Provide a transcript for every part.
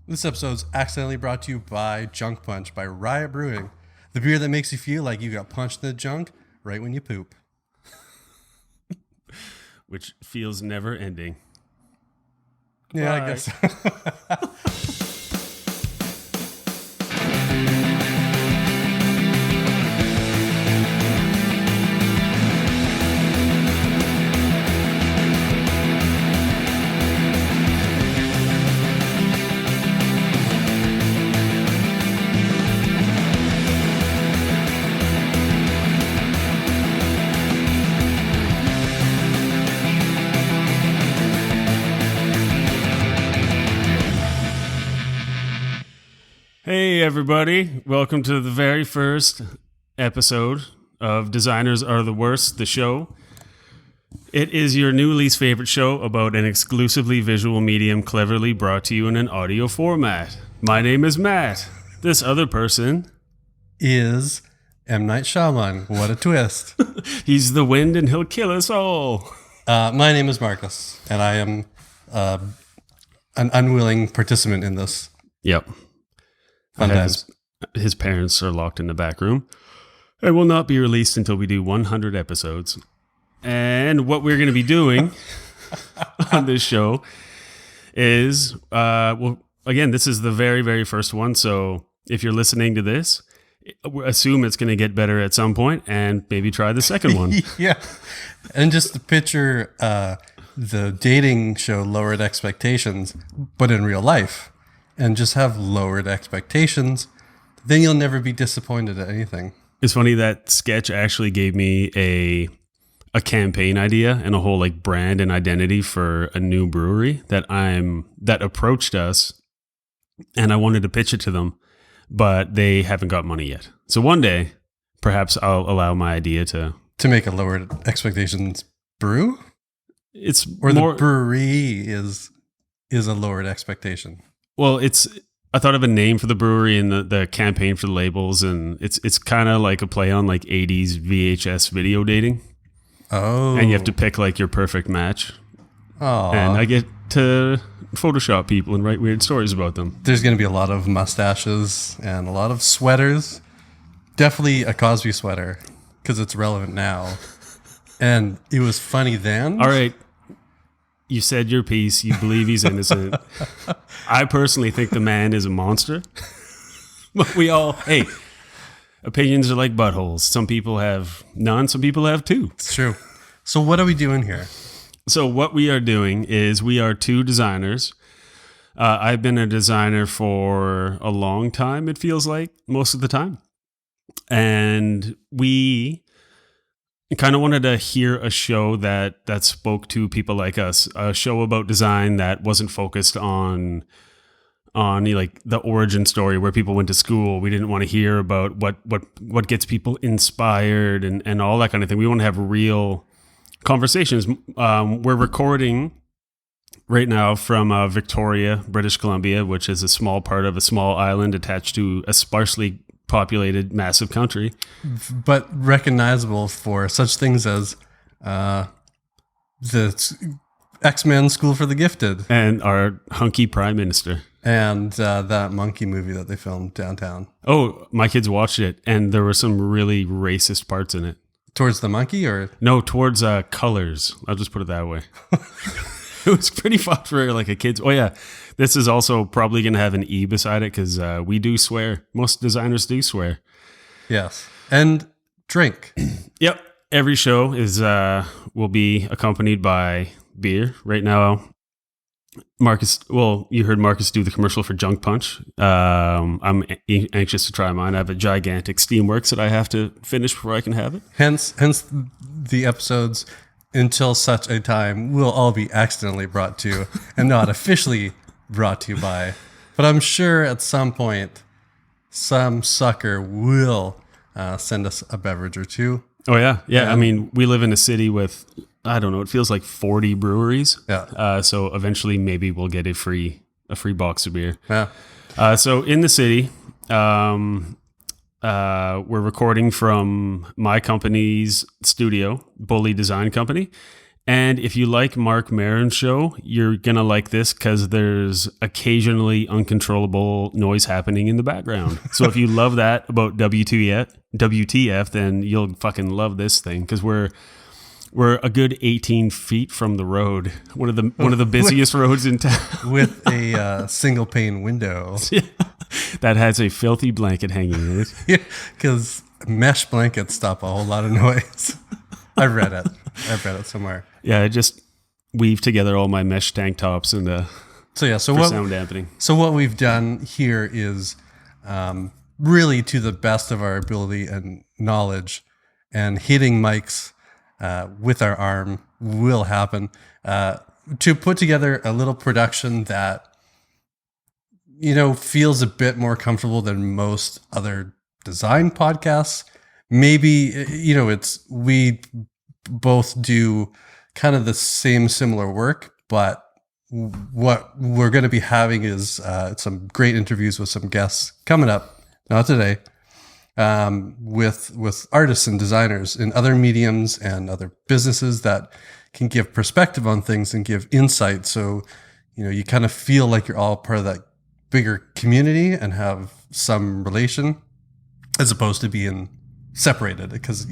This episode's accidentally brought to you by Junk Punch by Riot Brewing, the beer that makes you feel like you got punched in the junk right when you poop. Which feels never ending. Yeah, Bye. I guess. Hey, everybody. Welcome to the very first episode of Designers Are the Worst, the show. It is your new least favorite show about an exclusively visual medium cleverly brought to you in an audio format. My name is Matt. This other person, Is M. Night Shyamalan. What a twist. he's the wind and he'll kill us all. My name is Marcus, and I am an unwilling participant in this. Yep. Fun times. His parents are locked in the back room. It will not be released until we do 100 episodes. And what we're going to be doing on this show is, again, this is the very, very first one. So if you're listening to this, assume it's going to get better at some point and maybe try the second one. Yeah. And just to picture the dating show Lowered Expectations, but in real life. And just have lowered expectations, then you'll never be disappointed at anything. It's funny that sketch actually gave me a campaign idea and a whole like brand and identity for a new brewery that approached us, and I wanted to pitch it to them, but they haven't got money yet. So one day, perhaps I'll allow my idea to make a Lowered Expectations brew, it's or more, the brewery is a lowered expectation. Well, I thought of a name for the brewery and the campaign for the labels, and it's kind of like a play on like 80s VHS video dating. Oh. And you have to pick like your perfect match. Oh. And I get to Photoshop people and write weird stories about them. There's going to be a lot of mustaches and a lot of sweaters. Definitely a Cosby sweater, because it's relevant now. And it was funny then. All right. You said your piece. You believe he's innocent. I personally think the man is a monster. But hey, opinions are like buttholes. Some people have none. Some people have two. It's true. So what are we doing here? So what we are doing is we are two designers. I've been a designer for a long time, it feels like, most of the time. And we kind of wanted to hear a show that spoke to people like us, a show about design that wasn't focused on like the origin story where people went to school. We didn't want to hear about what gets people inspired and all that kind of thing. We want to have real conversations. We're recording right now from Victoria, British Columbia, which is a small part of a small island attached to a sparsely populated massive country, but recognizable for such things as the X-Men School for the Gifted and our hunky prime minister and that monkey movie that they filmed downtown. Oh, my kids watched it and there were some really racist parts in it. Towards the monkey, or no, towards colors. I'll just put it that way. It was pretty fun for like a kid's. Oh yeah, this is also probably going to have an E beside it because we do swear. Most designers do swear. Yes, and drink. Yep. Every show is will be accompanied by beer. Right now, Marcus. Well, you heard Marcus do the commercial for Junk Punch. I'm anxious to try mine. I have a gigantic Steamworks that I have to finish before I can have it. Hence the episodes. Until such a time, will all be accidentally brought to you and not officially brought to you by. But I'm sure at some point, some sucker will send us a beverage or two. Oh, yeah. Yeah. I mean, we live in a city with, I don't know, it feels like 40 breweries. Yeah. So eventually maybe we'll get a free box of beer. Yeah. So in the city, we're recording from my company's studio, Bully Design Company. And if you like Mark Maron's show, you're going to like this because there's occasionally uncontrollable noise happening in the background. So if you love that about WTF, then you'll fucking love this thing because we're a good 18 feet from the road. One of the busiest roads in town. With a single pane window. That has a filthy blanket hanging in it. Yeah, because mesh blankets stop a whole lot of noise. I read it somewhere. Yeah, I just weave together all my mesh tank tops and so sound dampening. So what we've done here is really to the best of our ability and knowledge, and hitting mics with our arm will happen to put together a little production that feels a bit more comfortable than most other design podcasts. Maybe we both do kind of the similar work, but what we're going to be having is some great interviews with some guests coming up, not today, with artists and designers in other mediums and other businesses that can give perspective on things and give insight. So, you kind of feel like you're all part of that bigger community and have some relation, as opposed to being separated because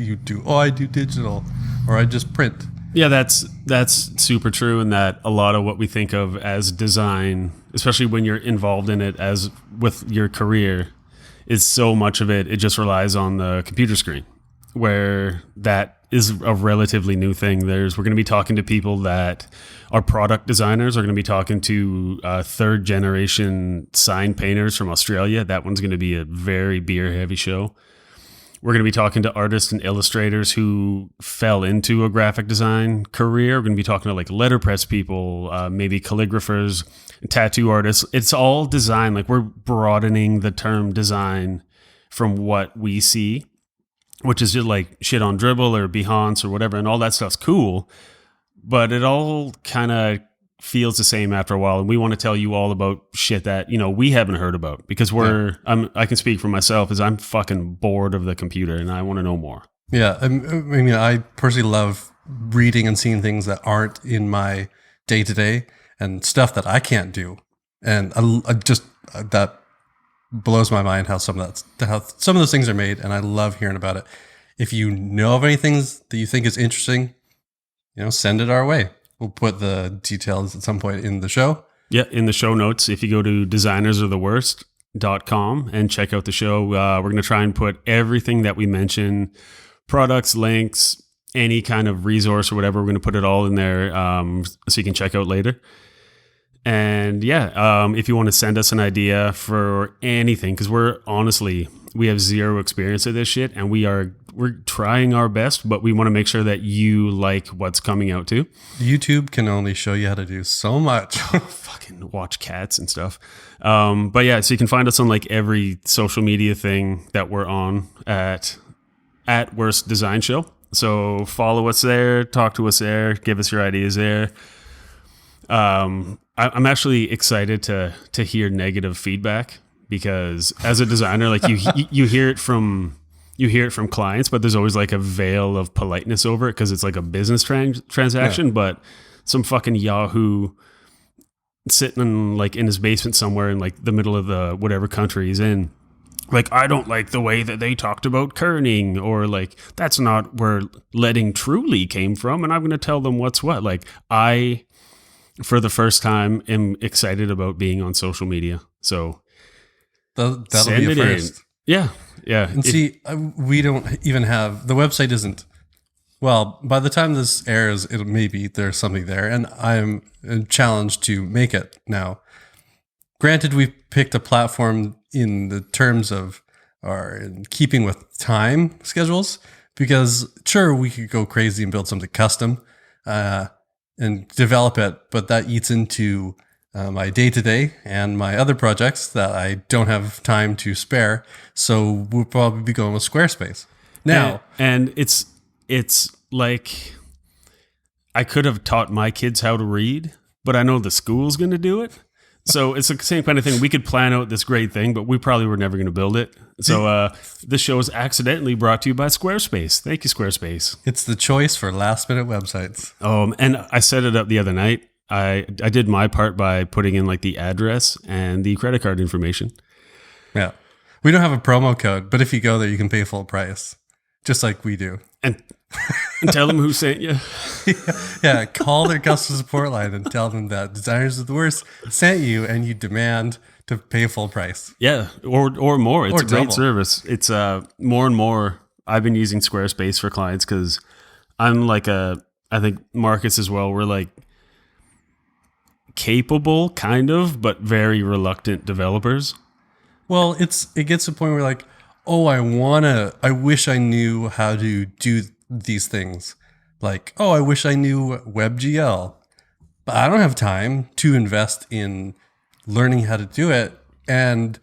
I do digital or I just print. Yeah, that's super true, and that a lot of what we think of as design, especially when you're involved in it as with your career, is so much of it just relies on the computer screen, where that is a relatively new thing. We're going to be talking to people that are product designers, are going to be talking to third generation sign painters from Australia. That one's going to be a very beer heavy show. We're going to be talking to artists and illustrators who fell into a graphic design career. We're going to be talking to like letterpress people, maybe calligraphers, tattoo artists. It's all design. Like we're broadening the term design from what we see, which is just like shit on Dribble or Behance or whatever. And all that stuff's cool, but it all kind of feels the same after a while. And we want to tell you all about shit that, we haven't heard about because I can speak for myself as I'm fucking bored of the computer and I want to know more. Yeah. I mean, I personally love reading and seeing things that aren't in my day to day and stuff that I can't do. And I just, that blows my mind how some of those things are made. And I love hearing about it. If you know of anything that you think is interesting, send it our way. We'll put the details at some point in the show. Yeah, in the show notes. If you go to designersartheworst.com and check out the show, we're going to try and put everything that we mention, products, links, any kind of resource or whatever. We're going to put it all in there so you can check out later. And if you want to send us an idea for anything, because we have zero experience of this shit, and we're trying our best, but we want to make sure that you like what's coming out too. YouTube can only show you how to do so much. Fucking watch cats and stuff. But yeah, so you can find us on like every social media thing that we're on at Worst Design Show. So follow us there, talk to us there, give us your ideas there. I'm actually excited to hear negative feedback, because as a designer, like you hear it from clients, but there's always like a veil of politeness over it because it's like a business transaction. Yeah. But some fucking Yahoo sitting in his basement somewhere in like the middle of the whatever country he's in, like, I don't like the way that they talked about kerning, or like that's not where letting truly came from, and I'm going to tell them what's what. Like, I, for the first time, am excited about being on social media. So that'll be a first. Yeah. And we don't even have, the website isn't, well, by the time this airs, there's something there, and I'm challenged to make it now. Granted, we've picked a platform in the terms of, or in keeping with time schedules, because sure, we could go crazy and build something custom and develop it, but that eats into my day-to-day and my other projects that I don't have time to spare. So we'll probably be going with Squarespace now. And it's like, I could have taught my kids how to read, but I know the school's going to do it. So it's the same kind of thing. We could plan out this great thing, but we probably were never going to build it. So this show is accidentally brought to you by Squarespace. Thank you, Squarespace. It's the choice for last-minute websites. And I set it up the other night. I did my part by putting in like the address and the credit card information. Yeah. We don't have a promo code, but if you go there, you can pay full price, just like we do. And tell them who sent you. Yeah, call their customer support line and tell them that Designers of the Worst sent you and you demand to pay full price. Yeah, or more. It's Or a great double. service. It's more and more. I've been using Squarespace for clients because I'm like I think Marcus as well. We're like capable, kind of, but very reluctant developers. Well, it gets to the point where like, oh, I wish I knew how to do these things. Like, oh, I wish I knew WebGL, but I don't have time to invest in learning how to do it. And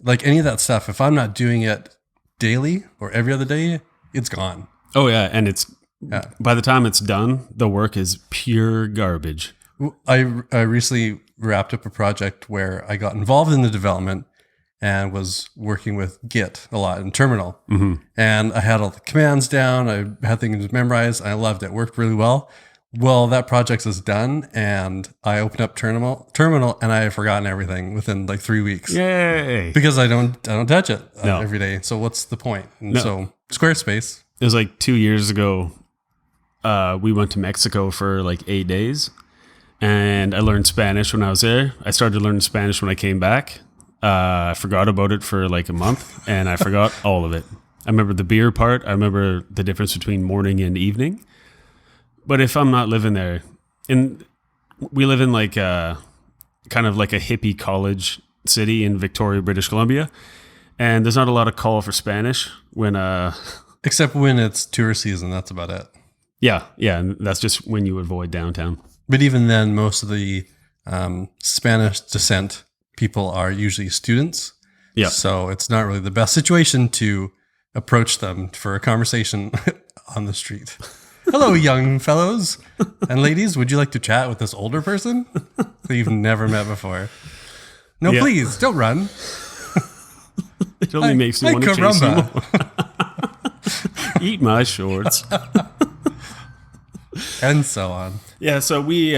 like any of that stuff, if I'm not doing it daily or every other day, it's gone. Oh yeah, and by the time it's done, the work is pure garbage. I recently wrapped up a project where I got involved in the development and was working with Git a lot in Terminal. Mm-hmm. And I had all the commands down. I had things memorized. And I loved it. It worked really well. Well, that project is done, and I opened up Terminal, and I had forgotten everything within like 3 weeks. Yay! Because I don't touch it No. every day. So what's the point? And No. so Squarespace. It was like 2 years ago. We went to Mexico for like 8 days, and I learned Spanish when I was there. I started learning Spanish when I came back. I forgot about it for like a month, and I forgot all of it. I remember the beer part. I remember the difference between morning and evening. But if I'm not living there, we live in like kind of like a hippie college city in Victoria, British Columbia, and there's not a lot of call for Spanish when Except when it's tourist season. That's about it. yeah, and that's just when you avoid downtown. But even then, most of the Spanish descent people are usually students. Yeah. So it's not really the best situation to approach them for a conversation on the street. Hello, young fellows and ladies. Would you like to chat with this older person that you've never met before? No, Yeah. please, don't run. It only makes me want to chase you caramba. more. Eat my shorts. And so on. Yeah, so we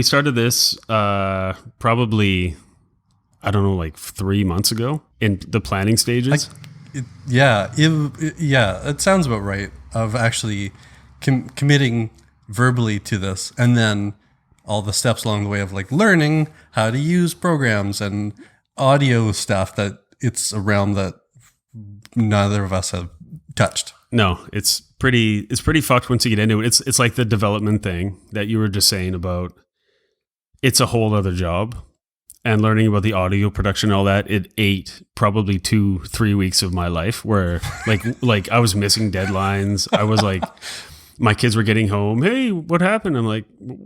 started this probably, I don't know, like 3 months ago in the planning stages. It sounds about right, of actually committing verbally to this, and then all the steps along the way of like learning how to use programs and audio stuff that it's a realm that neither of us have touched. No, it's pretty fucked once you get into it. It's like the development thing that you were just saying about. It's a whole other job, and learning about the audio production and all that, it ate probably 2-3 weeks of my life where like I was missing deadlines. I was like, my kids were getting home. Hey, what happened? I'm like,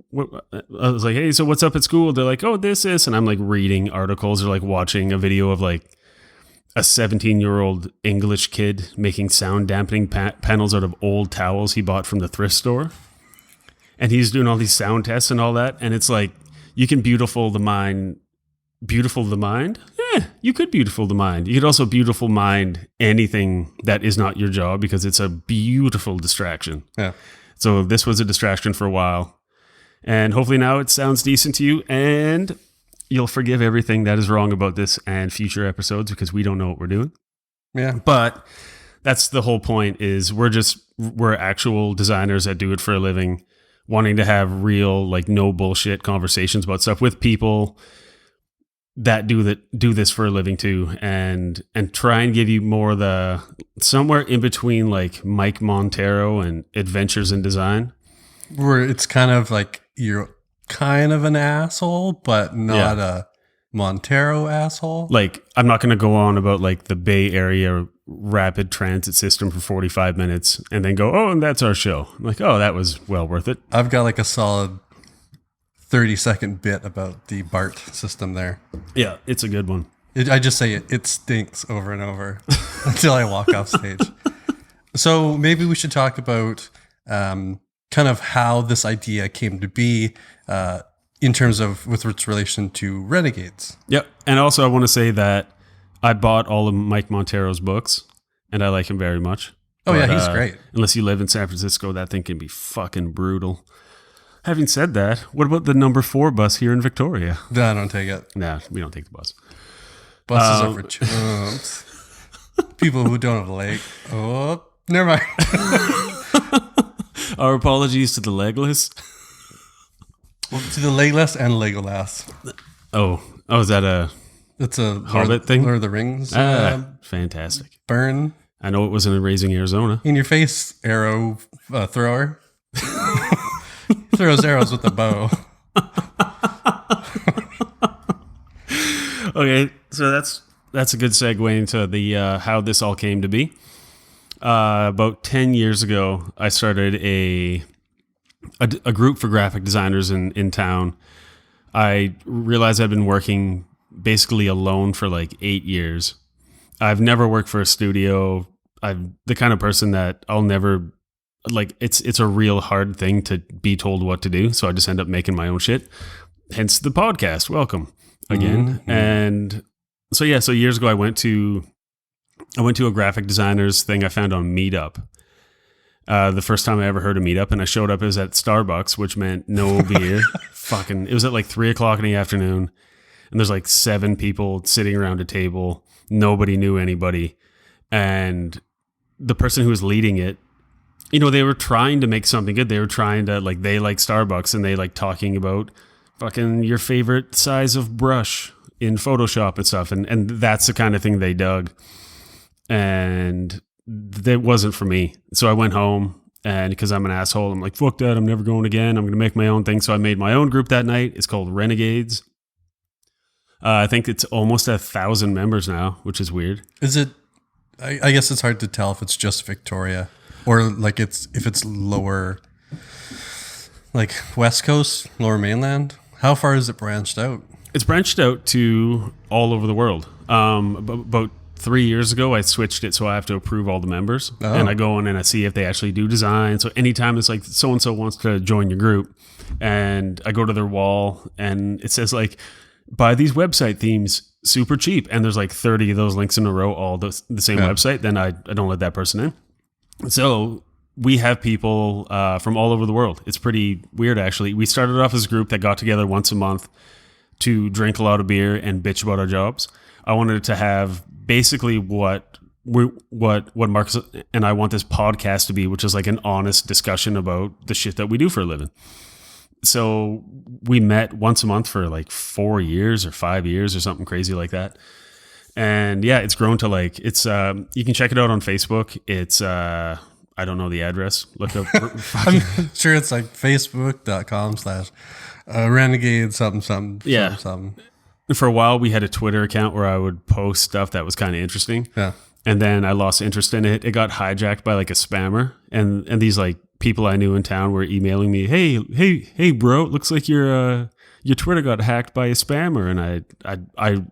what? I was like, hey, so what's up at school? They're like, oh, this. And I'm like reading articles or like watching a video of like a 17-year-old English kid making sound dampening panels out of old towels he bought from the thrift store. And he's doing all these sound tests and all that. And it's like, you can beautiful the mind. Yeah, you could beautiful the mind. You could also beautiful mind anything that is not your job because it's a beautiful distraction. Yeah. So this was a distraction for a while. And hopefully now it sounds decent to you and you'll forgive everything that is wrong about this and future episodes because we don't know what we're doing. Yeah. But that's the whole point is we're actual designers that do it for a living, wanting to have real, like no bullshit conversations about stuff with people that do this for a living too, and try and give you more the somewhere in between like Mike Montero and Adventures in Design, Where it's kind of like you're kind of an asshole, but not a Montero asshole. Like I'm not going to go on about like the Bay Area rapid transit system for 45 minutes and then go, oh, and that's our show. I'm like, oh, that was well worth it. I've got like a solid 30-second bit about the BART system there. Yeah, it's a good one. I just say it stinks over and over until I walk off stage. So maybe we should talk about kind of how this idea came to be. in terms of with its relation to Renegades. Yep. And also, I want to say that I bought all of Mike Montero's books, and I like him very much. Oh, yeah, he's great. Unless you live in San Francisco, that thing can be fucking brutal. Having said that, what about the number 4 bus here in Victoria? No, I don't take it. Nah, we don't take the bus. Buses are for chumps. People who don't have a leg. Oh, never mind. Our apologies to the legless. Well, to the legless and Legolas. Oh, is that a It's a Hobbit thing? Lord of the Rings. Fantastic. Burn I know it wasn't in Raising Arizona. in your face arrow thrower. Throws arrows with a bow. Okay, so that's a good segue into the how this all came to be. About 10 years ago, I started a group for graphic designers in town. I realized I've been working basically alone for like 8 years. I've never worked for a studio. I'm the kind of person that I'll never like. It's a real hard thing to be told what to do. So I just end up making my own shit. Hence the podcast. Welcome again. Mm-hmm. And so yeah, so years ago I went to a graphic designers thing I found on Meetup. The first time I ever heard of Meetup, and I showed up, it was at Starbucks, which meant no beer. It was at like 3:00 in the afternoon, and there's like 7 people sitting around a table. Nobody knew anybody, and the person who was leading it, they were trying to make something good. They were trying to they like Starbucks, and they like talking about fucking your favorite size of brush in Photoshop and stuff, and that's the kind of thing they dug, and that wasn't for me. So I went home, and because I'm an asshole, I'm like, fuck that, I'm never going again. I'm going to make my own thing. So I made my own group that night. It's called Renegades. I think it's almost 1,000 members now, which is weird. Is it? I guess it's hard to tell if it's just Victoria or like if it's lower, like West Coast, lower mainland. How far is it branched out? It's branched out to all over the world. About 3 years ago, I switched it so I have to approve all the members. Oh. And I go in and I see if they actually do design. So anytime it's like so-and-so wants to join your group, and I go to their wall and it says like, buy these website themes super cheap. And there's like 30 of those links in a row, all the same website. Then I don't let that person in. So we have people from all over the world. It's pretty weird, actually. We started off as a group that got together once a month to drink a lot of beer and bitch about our jobs. I wanted to have basically what Marcus and I want this podcast to be, which is like an honest discussion about the shit that we do for a living. So we met once a month for like 4 years or 5 years or something crazy like that. And yeah, it's grown to like, it's, you can check it out on Facebook. It's, I don't know the address. Look up. I'm sure it's like facebook.com/renegade something. Yeah. Something. For a while, we had a Twitter account where I would post stuff that was kind of interesting. Yeah. And then I lost interest in it. It got hijacked by like a spammer. And these like people I knew in town were emailing me, hey, bro, it looks like your Twitter got hacked by a spammer. And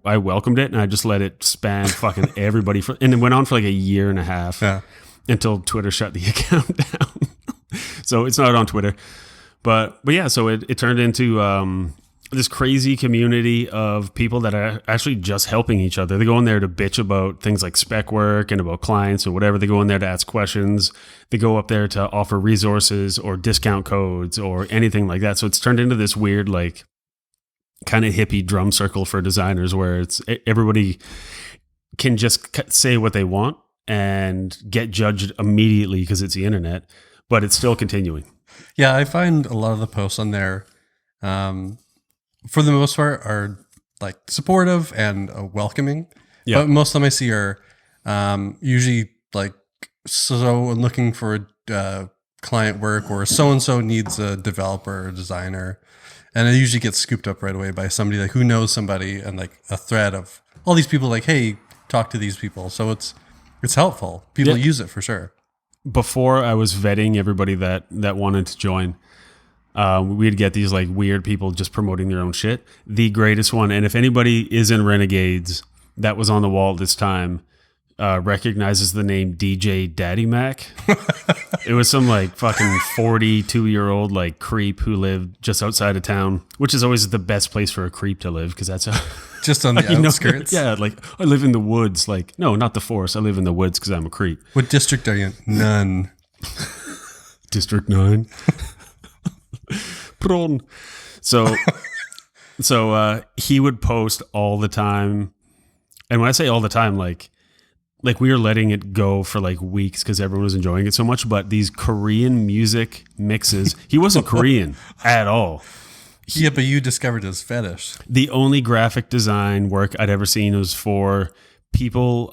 I welcomed it, and I just let it spam fucking everybody. And it went on for like a year and a half until Twitter shut the account down. So it's not on Twitter. But yeah, so it turned into this crazy community of people that are actually just helping each other. They go in there to bitch about things like spec work and about clients or whatever. They go in there to ask questions. They go up there to offer resources or discount codes or anything like that. So it's turned into this weird, like, kind of hippie drum circle for designers where it's everybody can just say what they want and get judged immediately because it's the internet, but it's still continuing. Yeah, I find a lot of the posts on there, for the most part, are like supportive and welcoming. Yeah. But most of them I see are usually like, so I'm looking for client work, or so-and-so needs a developer or designer. And it usually gets scooped up right away by somebody like who knows somebody, and like a thread of all these people like, hey, talk to these people. So it's helpful. People use it for sure. Before I was vetting everybody that wanted to join, we'd get these like weird people just promoting their own shit. The greatest one, and if anybody is in Renegades that was on the wall at this time, recognizes the name DJ Daddy Mac. It was some like fucking 42-year-old like creep who lived just outside of town, which is always the best place for a creep to live because that's how. Just on the outskirts. Yeah, like I live in the woods. Like no, not the forest. I live in the woods because I'm a creep. What district are you in? None. District 9. Prawn. So he would post all the time. And when I say all the time, like we were letting it go for like weeks because everyone was enjoying it so much. But these Korean music mixes, he wasn't Korean at all. Yeah, but you discovered his fetish. The only graphic design work I'd ever seen was for people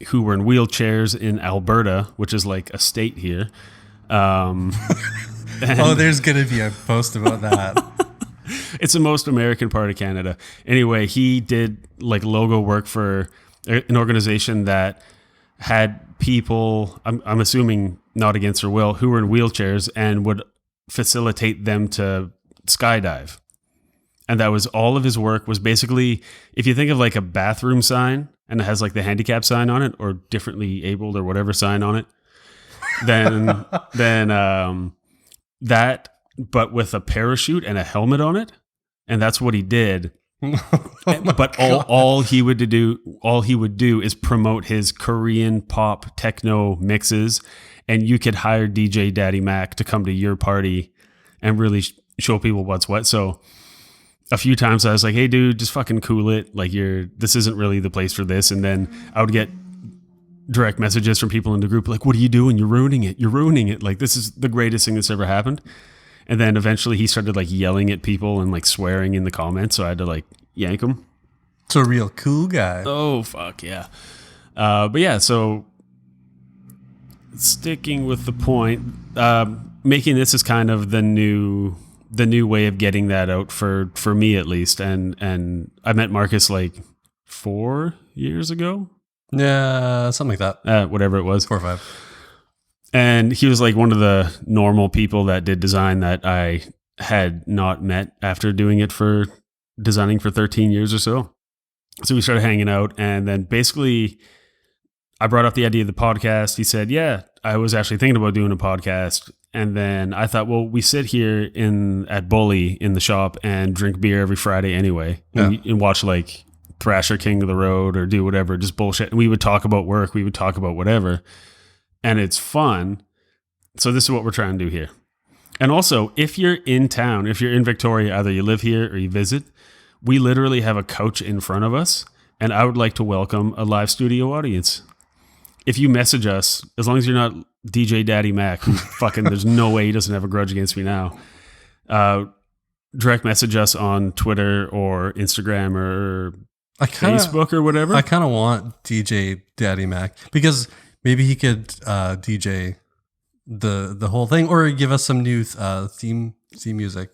who were in wheelchairs in Alberta, which is like a state here. There's going to be a post about that. It's the most American part of Canada. Anyway, he did like logo work for an organization that had people, I'm assuming not against their will, who were in wheelchairs and would facilitate them to skydive. And that was all of his work was basically, if you think of like a bathroom sign and it has like the handicap sign on it or differently abled or whatever sign on it, then that, but with a parachute and a helmet on it. And that's what he did. But all he would do is promote his Korean pop techno mixes, and you could hire DJ Daddy Mac to come to your party and really show people what's what. So a few times I was like, hey dude, just fucking cool it. Like this isn't really the place for this. And then I would get direct messages from people in the group like, what are you doing? You're ruining it. You're ruining it. Like, this is the greatest thing that's ever happened. And then eventually he started like yelling at people and like swearing in the comments. So I had to like yank him. It's a real cool guy. Oh, fuck yeah. But yeah, so sticking with the point, making this is kind of the new way of getting that out for me at least. And I met Marcus like 4 years ago. Yeah, something like that. Whatever it was. 4 or 5. And he was like one of the normal people that did design that I had not met after doing it for designing for 13 years or so. So we started hanging out, and then basically I brought up the idea of the podcast. He said, yeah, I was actually thinking about doing a podcast. And then I thought, well, we sit here at Bully in the shop and drink beer every Friday anyway, and watch like Thrasher King of the Road or do whatever, just bullshit. And we would talk about work. We would talk about whatever. And it's fun. So this is what we're trying to do here. And also, if you're in town, if you're in Victoria, either you live here or you visit, we literally have a couch in front of us. And I would like to welcome a live studio audience. If you message us, as long as you're not DJ Daddy Mac, who fucking, there's no way he doesn't have a grudge against me now. Direct message us on Twitter or Instagram or Facebook or whatever. I kind of want DJ Daddy Mac because maybe he could DJ the whole thing or give us some new theme music.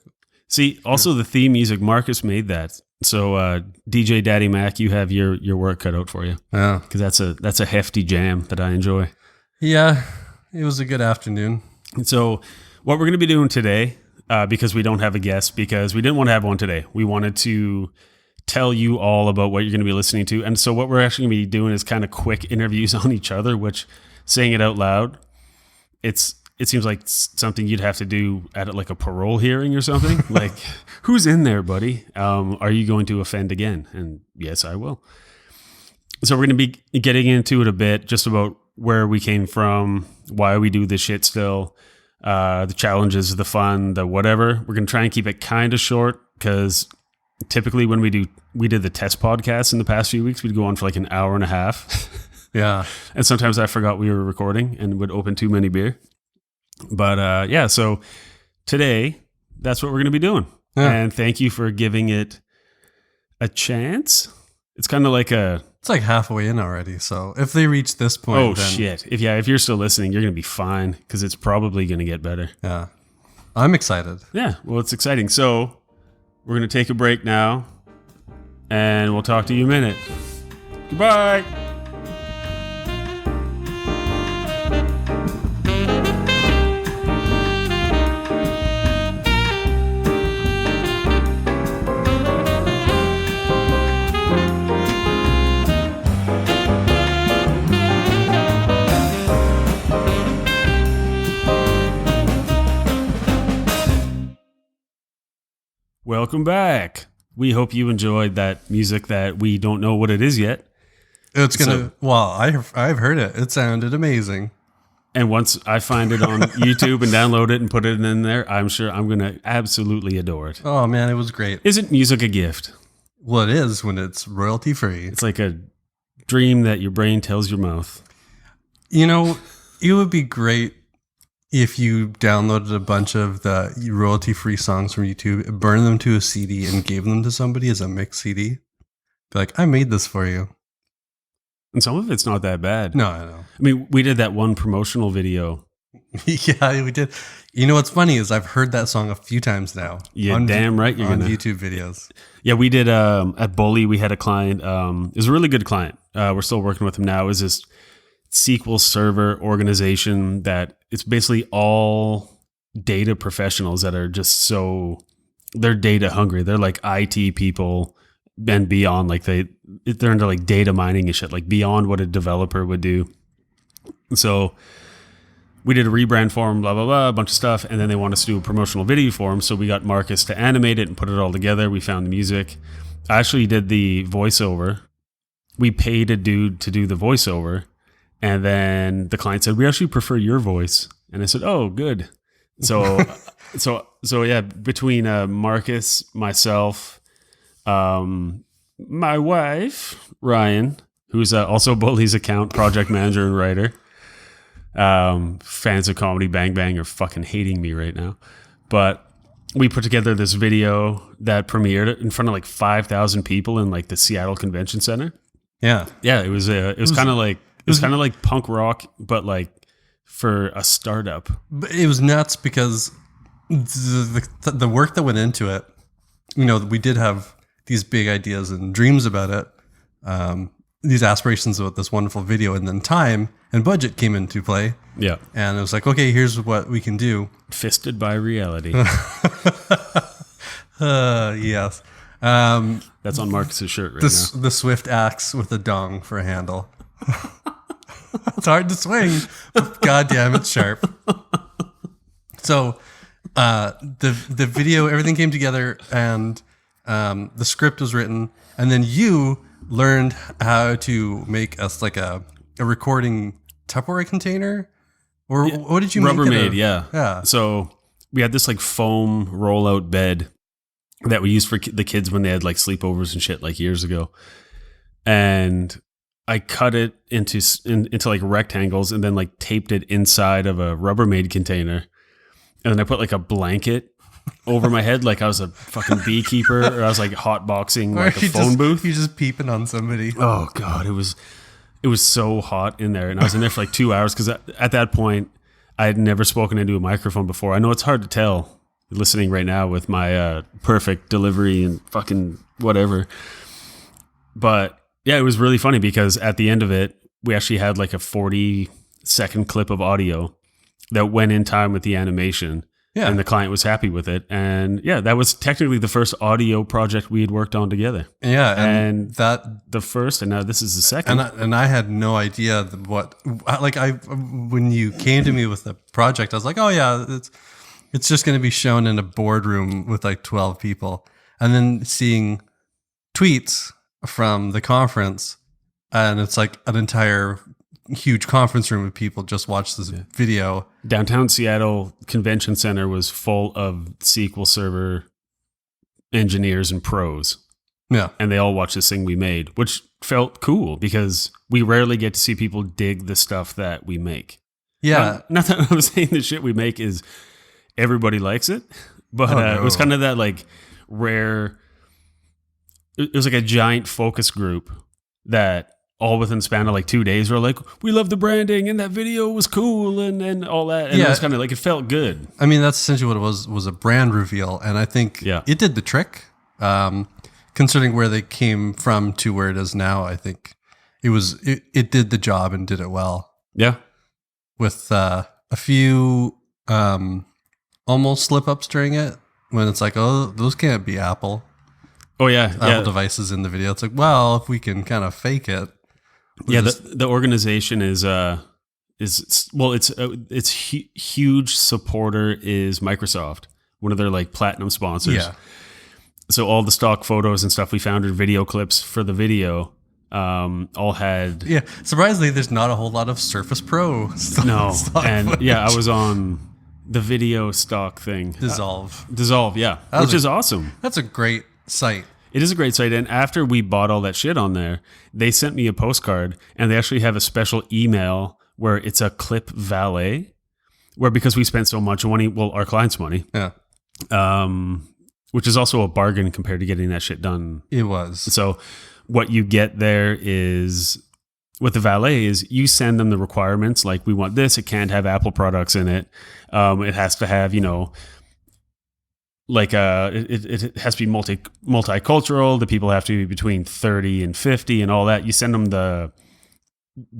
See, also the theme music, Marcus made that. So DJ Daddy Mac, you have your work cut out for you. Yeah, because that's a hefty jam that I enjoy. Yeah, it was a good afternoon. So what we're going to be doing today, because we don't have a guest, because we didn't want to have one today. We wanted to tell you all about what you're going to be listening to. And so what we're actually going to be doing is kind of quick interviews on each other, which, saying it out loud, it seems like something you'd have to do at like a parole hearing or something. Like, who's in there, buddy? Are you going to offend again? And yes, I will. So we're going to be getting into it a bit, just about where we came from, why we do this shit still, the challenges, the fun, the whatever. We're going to try and keep it kind of short because typically when we did the test podcast in the past few weeks, we'd go on for like an hour and a half. Yeah. And sometimes I forgot we were recording and would open too many beer. But yeah, so today, that's what we're going to be doing. Yeah. And thank you for giving it a chance. It's kind of like it's like halfway in already. So if they reach this point, then shit. If you're still listening, you're going to be fine because it's probably going to get better. Yeah. I'm excited. Yeah. Well, it's exciting. So we're going to take a break now and we'll talk to you in a minute. Goodbye. Welcome back. We hope you enjoyed that music that we don't know what it is yet. It's gonna. Well, I've heard it. It sounded amazing. And once I find it on YouTube and download it and put it in there, I'm sure I'm going to absolutely adore it. Oh man, it was great. Isn't music a gift? Well, it is when it's royalty free. It's like a dream that your brain tells your mouth. You know, it would be great if you downloaded a bunch of the royalty free songs from YouTube, burned them to a CD, and gave them to somebody as a mix CD. Be like, I made this for you. And some of it's not that bad. No, I know. I mean, we did that one promotional video. Yeah, we did. You know what's funny is I've heard that song a few times now. Yeah, damn right you're on gonna. YouTube videos. Yeah, we did at Bully. We had a client. It was a really good client. We're still working with him now. It was this SQL Server organization that it's basically all data professionals that are just they're data hungry. They're like IT people and beyond. Like they're into like data mining and shit, like beyond what a developer would do. So we did a rebrand for them, blah, blah, blah, a bunch of stuff. And then they want us to do a promotional video for them. So we got Marcus to animate it and put it all together. We found the music. I actually did the voiceover. We paid a dude to do the voiceover. And then the client said, we actually prefer your voice. And I said, oh, good. So, so yeah, between Marcus, myself, my wife, Ryan, who's also Bully's account project manager and writer. Fans of Comedy Bang Bang are fucking hating me right now. But we put together this video that premiered in front of like 5,000 people in like the Seattle Convention Center. Yeah. Yeah, it was kind of like punk rock, but like for a startup. But it was nuts because the work that went into it, you know, we did have these big ideas and dreams about it, these aspirations about this wonderful video, and then time and budget came into play. Yeah. And it was like, okay, here's what we can do. Fisted by reality. Yes. That's on Marcus's shirt right now. The swift axe with a dong for a handle. It's hard to swing, but goddamn, it's sharp. So the video, everything came together, and the script was written, and then you learned how to make us like a recording Tupperware container, or what did you make? Rubbermaid, yeah. Yeah. So we had this like foam rollout bed that we used for the kids when they had like sleepovers and shit like years ago, and I cut it into like rectangles and then like taped it inside of a Rubbermaid container, and then I put like a blanket over my head like I was a fucking beekeeper, or I was like hotboxing like a phone booth. You just peeping on somebody. Oh god, it was so hot in there, and I was in there for like 2 hours because at that point I had never spoken into a microphone before. I know it's hard to tell listening right now with my perfect delivery and fucking whatever, but yeah, it was really funny because at the end of it we actually had like a 40-second clip of audio that went in time with the animation. Yeah. And the client was happy with it. And yeah, that was technically the first audio project we had worked on together. Yeah. And that the first, and now this is the second. And I had no idea when you came to me with the project, I was like, oh yeah, it's just going to be shown in a boardroom with like 12 people. And then seeing tweets from the conference, and it's like an entire huge conference room of people just watched this video. Downtown Seattle Convention Center was full of SQL Server engineers and pros. Yeah. And they all watched this thing we made, which felt cool because we rarely get to see people dig the stuff that we make. Yeah. Not that I'm saying the shit we make is everybody likes it, but it was kind of that like rare, it was like a giant focus group that all within the span of like 2 days were like, we love the branding and that video was cool and all that. And it was kind of like, it felt good. I mean, that's essentially what it was a brand reveal. And I think it did the trick. Considering where they came from to where it is now, I think it did the job and did it well. Yeah. With a few almost slip-ups during it, when it's like, oh, those can't be Apple. Oh, yeah. Apple devices in the video. It's like, well, if we can kind of fake it. Yeah, the organization is its huge supporter is Microsoft, one of their like platinum sponsors. Yeah. So all the stock photos and stuff we found or video clips for the video all had Yeah, surprisingly, there's not a whole lot of Surface Pro stock and footage. I was on the video stock thing. Dissolve. Dissolve, yeah, which is awesome. That's a great site. It is a great site. And after we bought all that shit on there, they sent me a postcard and they actually have a special email where it's a clip valet, where because we spent so much money, well, our client's money, Yeah, which is also a bargain compared to getting that shit done. it was. So what you get there is with the valet is you send them the requirements. Like we want this, it can't have Apple products in it. It has to have, like it has to be multicultural. The people have to be between 30 and 50 and all that. You send them the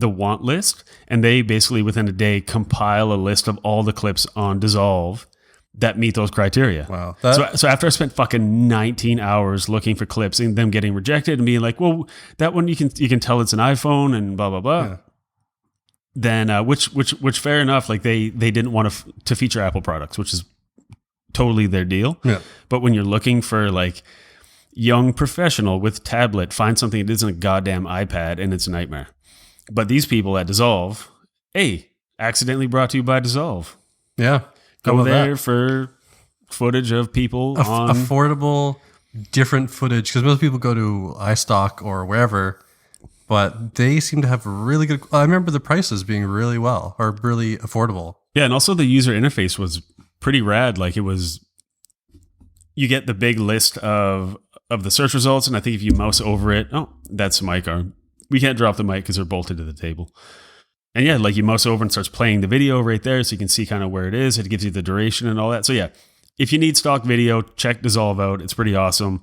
want list, and they basically within a day compile a list of all the clips on Dissolve that meet those criteria. Wow. So after I spent fucking 19 hours looking for clips and them getting rejected and being like, well, that one you can tell it's an iPhone and blah blah blah. Yeah. Then which fair enough. Like they didn't want to feature Apple products, which is totally their deal. Yeah. But when you're looking for like young professional with tablet, find something that isn't a goddamn iPad, and it's a nightmare. But these people at Dissolve, accidentally brought to you by Dissolve. Yeah. Go there for footage of people on affordable, different footage, because most people go to iStock or wherever, but they seem to have really good. I remember the prices being really affordable. Yeah, and also the user interface was pretty rad. Like you get the big list of the search results, and I think if you mouse over it, that's the mic arm. We can't drop the mic because they're bolted to the table. And yeah, like you mouse over and starts playing the video right there, so you can see kind of where it is. It gives you the duration and all that. So yeah, if you need stock video, check Dissolve out. It's pretty awesome.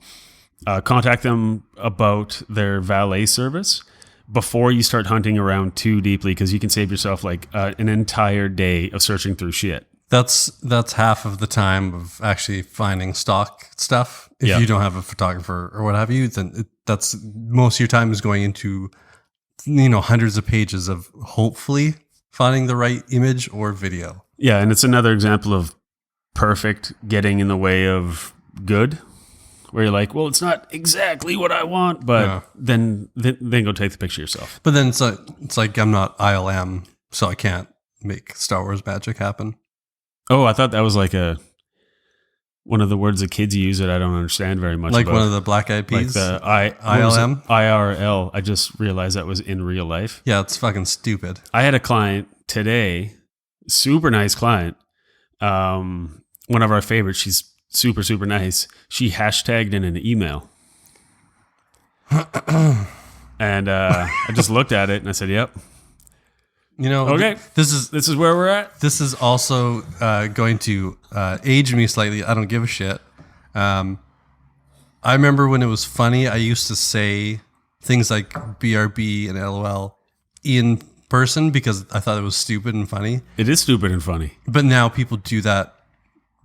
Contact them about their valet service before you start hunting around too deeply, because you can save yourself like an entire day of searching through shit. That's half of the time of actually finding stock stuff. If you don't have a photographer or what have you, then that's most of your time is going into hundreds of pages of hopefully finding the right image or video. Yeah, and it's another example of perfect getting in the way of good, where you're like, well, it's not exactly what I want, but then go take the picture yourself. But then it's like I'm not ILM, so I can't make Star Wars magic happen. Oh, I thought that was like one of the words that kids use that I don't understand very much. Like about. one of the Black Eyed Peas? Like the ILM? IRL. I just realized that was in real life. Yeah, it's fucking stupid. I had a client today, super nice client. One of our favorites. She's super, super nice. She hashtagged in an email. And I just looked at it and I said, yep. Okay, this is where we're at. This is also going to age me slightly. I don't give a shit. I remember when it was funny, I used to say things like BRB and LOL in person because I thought it was stupid and funny. It is stupid and funny. But now people do that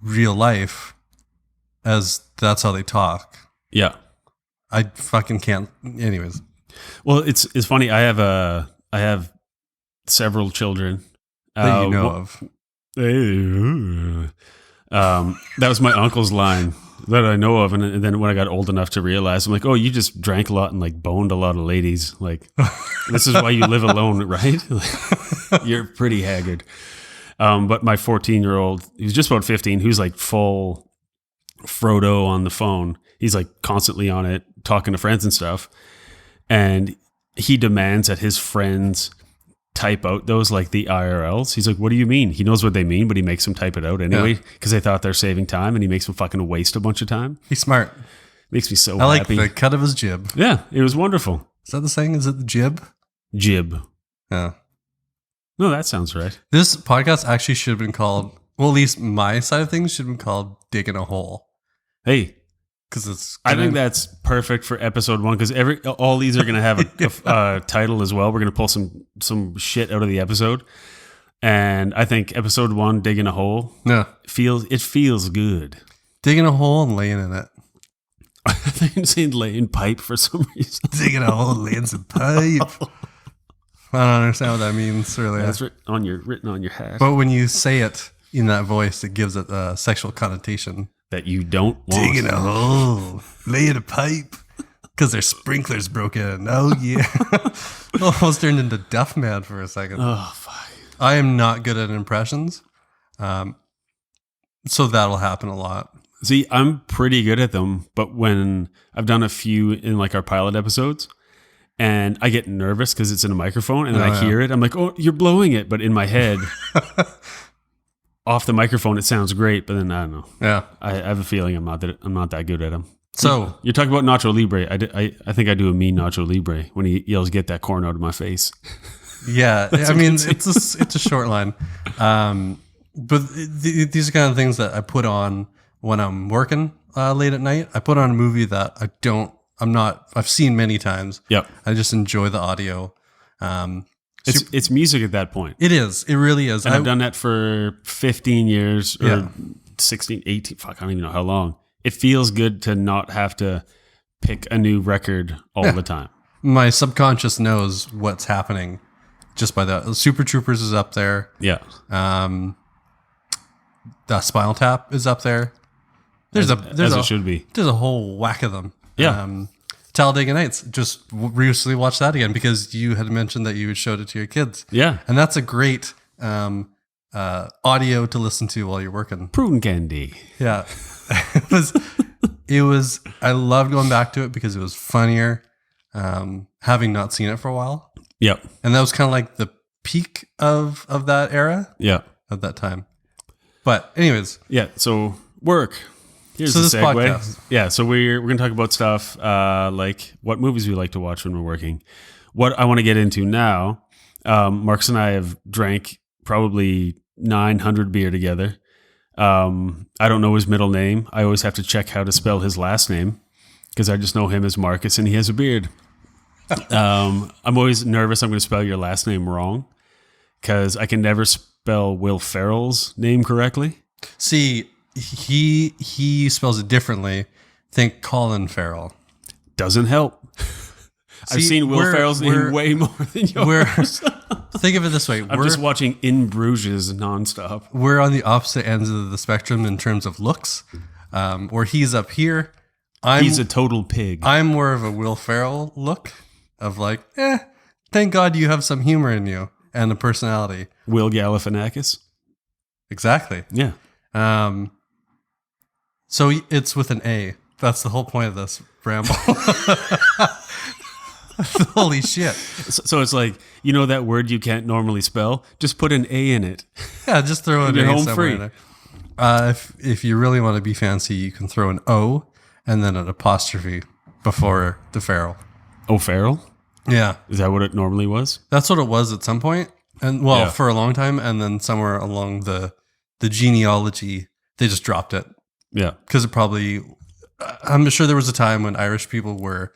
real life as that's how they talk. Yeah. I fucking can't. Anyways. Well, it's funny. I have several children that you know of. That was my uncle's line that I know of, and then when I got old enough to realize, I'm like, oh, you just drank a lot and like boned a lot of ladies. Like, this is why you live alone, right? You're pretty haggard. But my 14-year-old, he was just about 15, who's like full Frodo on the phone. He's like constantly on it, talking to friends and stuff, and he demands that his friends type out those like the IRLs. He's like, what do you mean? He knows what they mean, but he makes them type it out anyway because they thought they're saving time, and he makes them fucking waste a bunch of time. He's smart. Makes me so I happy. like the cut of his jib. Yeah, it was wonderful. Is that the saying? Is it the jib? Jib. Yeah. No, that sounds right. This podcast actually should have been called, well, at least my side of things should have been called Diggin a Hole. Hey. Because I think that's perfect for episode 1 because all these are going to have a title as well. We're going to pull some shit out of the episode, and I think episode 1, Digging a Hole, feels good. Digging a hole and laying in it. I think I'm saying laying pipe for some reason. Digging a hole and laying some pipe. I don't understand what that means really. That's written on your hat. But when you say it in that voice, it gives it a sexual connotation. that you don't want. Digging a hole, laying a pipe, because their sprinkler's broken. Oh, yeah. Almost turned into Duff Man for a second. Oh, fuck. I am not good at impressions. So that'll happen a lot. See, I'm pretty good at them, but when I've done a few in like our pilot episodes, and I get nervous because it's in a microphone, and then I hear it, I'm like, "Oh, you're blowing it!" But in my head, off the microphone, it sounds great. But then I don't know. Yeah, I have a feeling I'm not that good at them. So you're talking about Nacho Libre. I think I do a mean Nacho Libre when he yells, "Get that corn out of my face." Yeah, I mean it's a short line, but these are kind of things that I put on when I'm working late at night. I put on a movie that I've seen many times. Yep. I just enjoy the audio. It's music at that point. It is. It really is. And I've done that for 15 years or 16, 18. Fuck, I don't even know how long. It feels good to not have to pick a new record all the time. My subconscious knows what's happening just by that. Super Troopers is up there. Yeah. The Spinal Tap is up there. It should be. There's a whole whack of them. Yeah. Talladega Nights. Just recently watched that again because you had mentioned that you had showed it to your kids. Yeah. And that's a great audio to listen to while you're working. Prune candy. Yeah. It was, I loved going back to it because it was funnier, having not seen it for a while. Yep. And that was kind of like the peak of that era. Yeah. At that time. But anyways. Yeah. So work. Here's so the this segue. podcast. Yeah. So we're going to talk about stuff like what movies we like to watch when we're working. What I want to get into now, Marcus and I have drank probably 900 beer together. I don't know his middle name. I always have to check how to spell his last name because I just know him as Marcus and he has a beard. I'm always nervous I'm going to spell your last name wrong because I can never spell Will Ferrell's name correctly. See, he spells it differently. Think Colin Farrell. Doesn't help. I've seen Will Ferrell's name way more than yours. Think of it this way. I'm just watching In Bruges nonstop. We're on the opposite ends of the spectrum in terms of looks. Where he's up here. He's a total pig. I'm more of a Will Ferrell look of like, thank God you have some humor in you and a personality. Will Galifianakis. Exactly. Yeah. So it's with an A. That's the whole point of this ramble. Holy shit. So it's like, you know that word you can't normally spell? Just put an A in it. Yeah, just throw an You're A home somewhere free. in there. If you really want to be fancy, you can throw an O and then an apostrophe before the Farrell. Oh, Farrell? Yeah. Is that what it normally was? That's what it was at some point. And for a long time. And then somewhere along the genealogy, they just dropped it. Yeah. Because it probably, I'm sure there was a time when Irish people were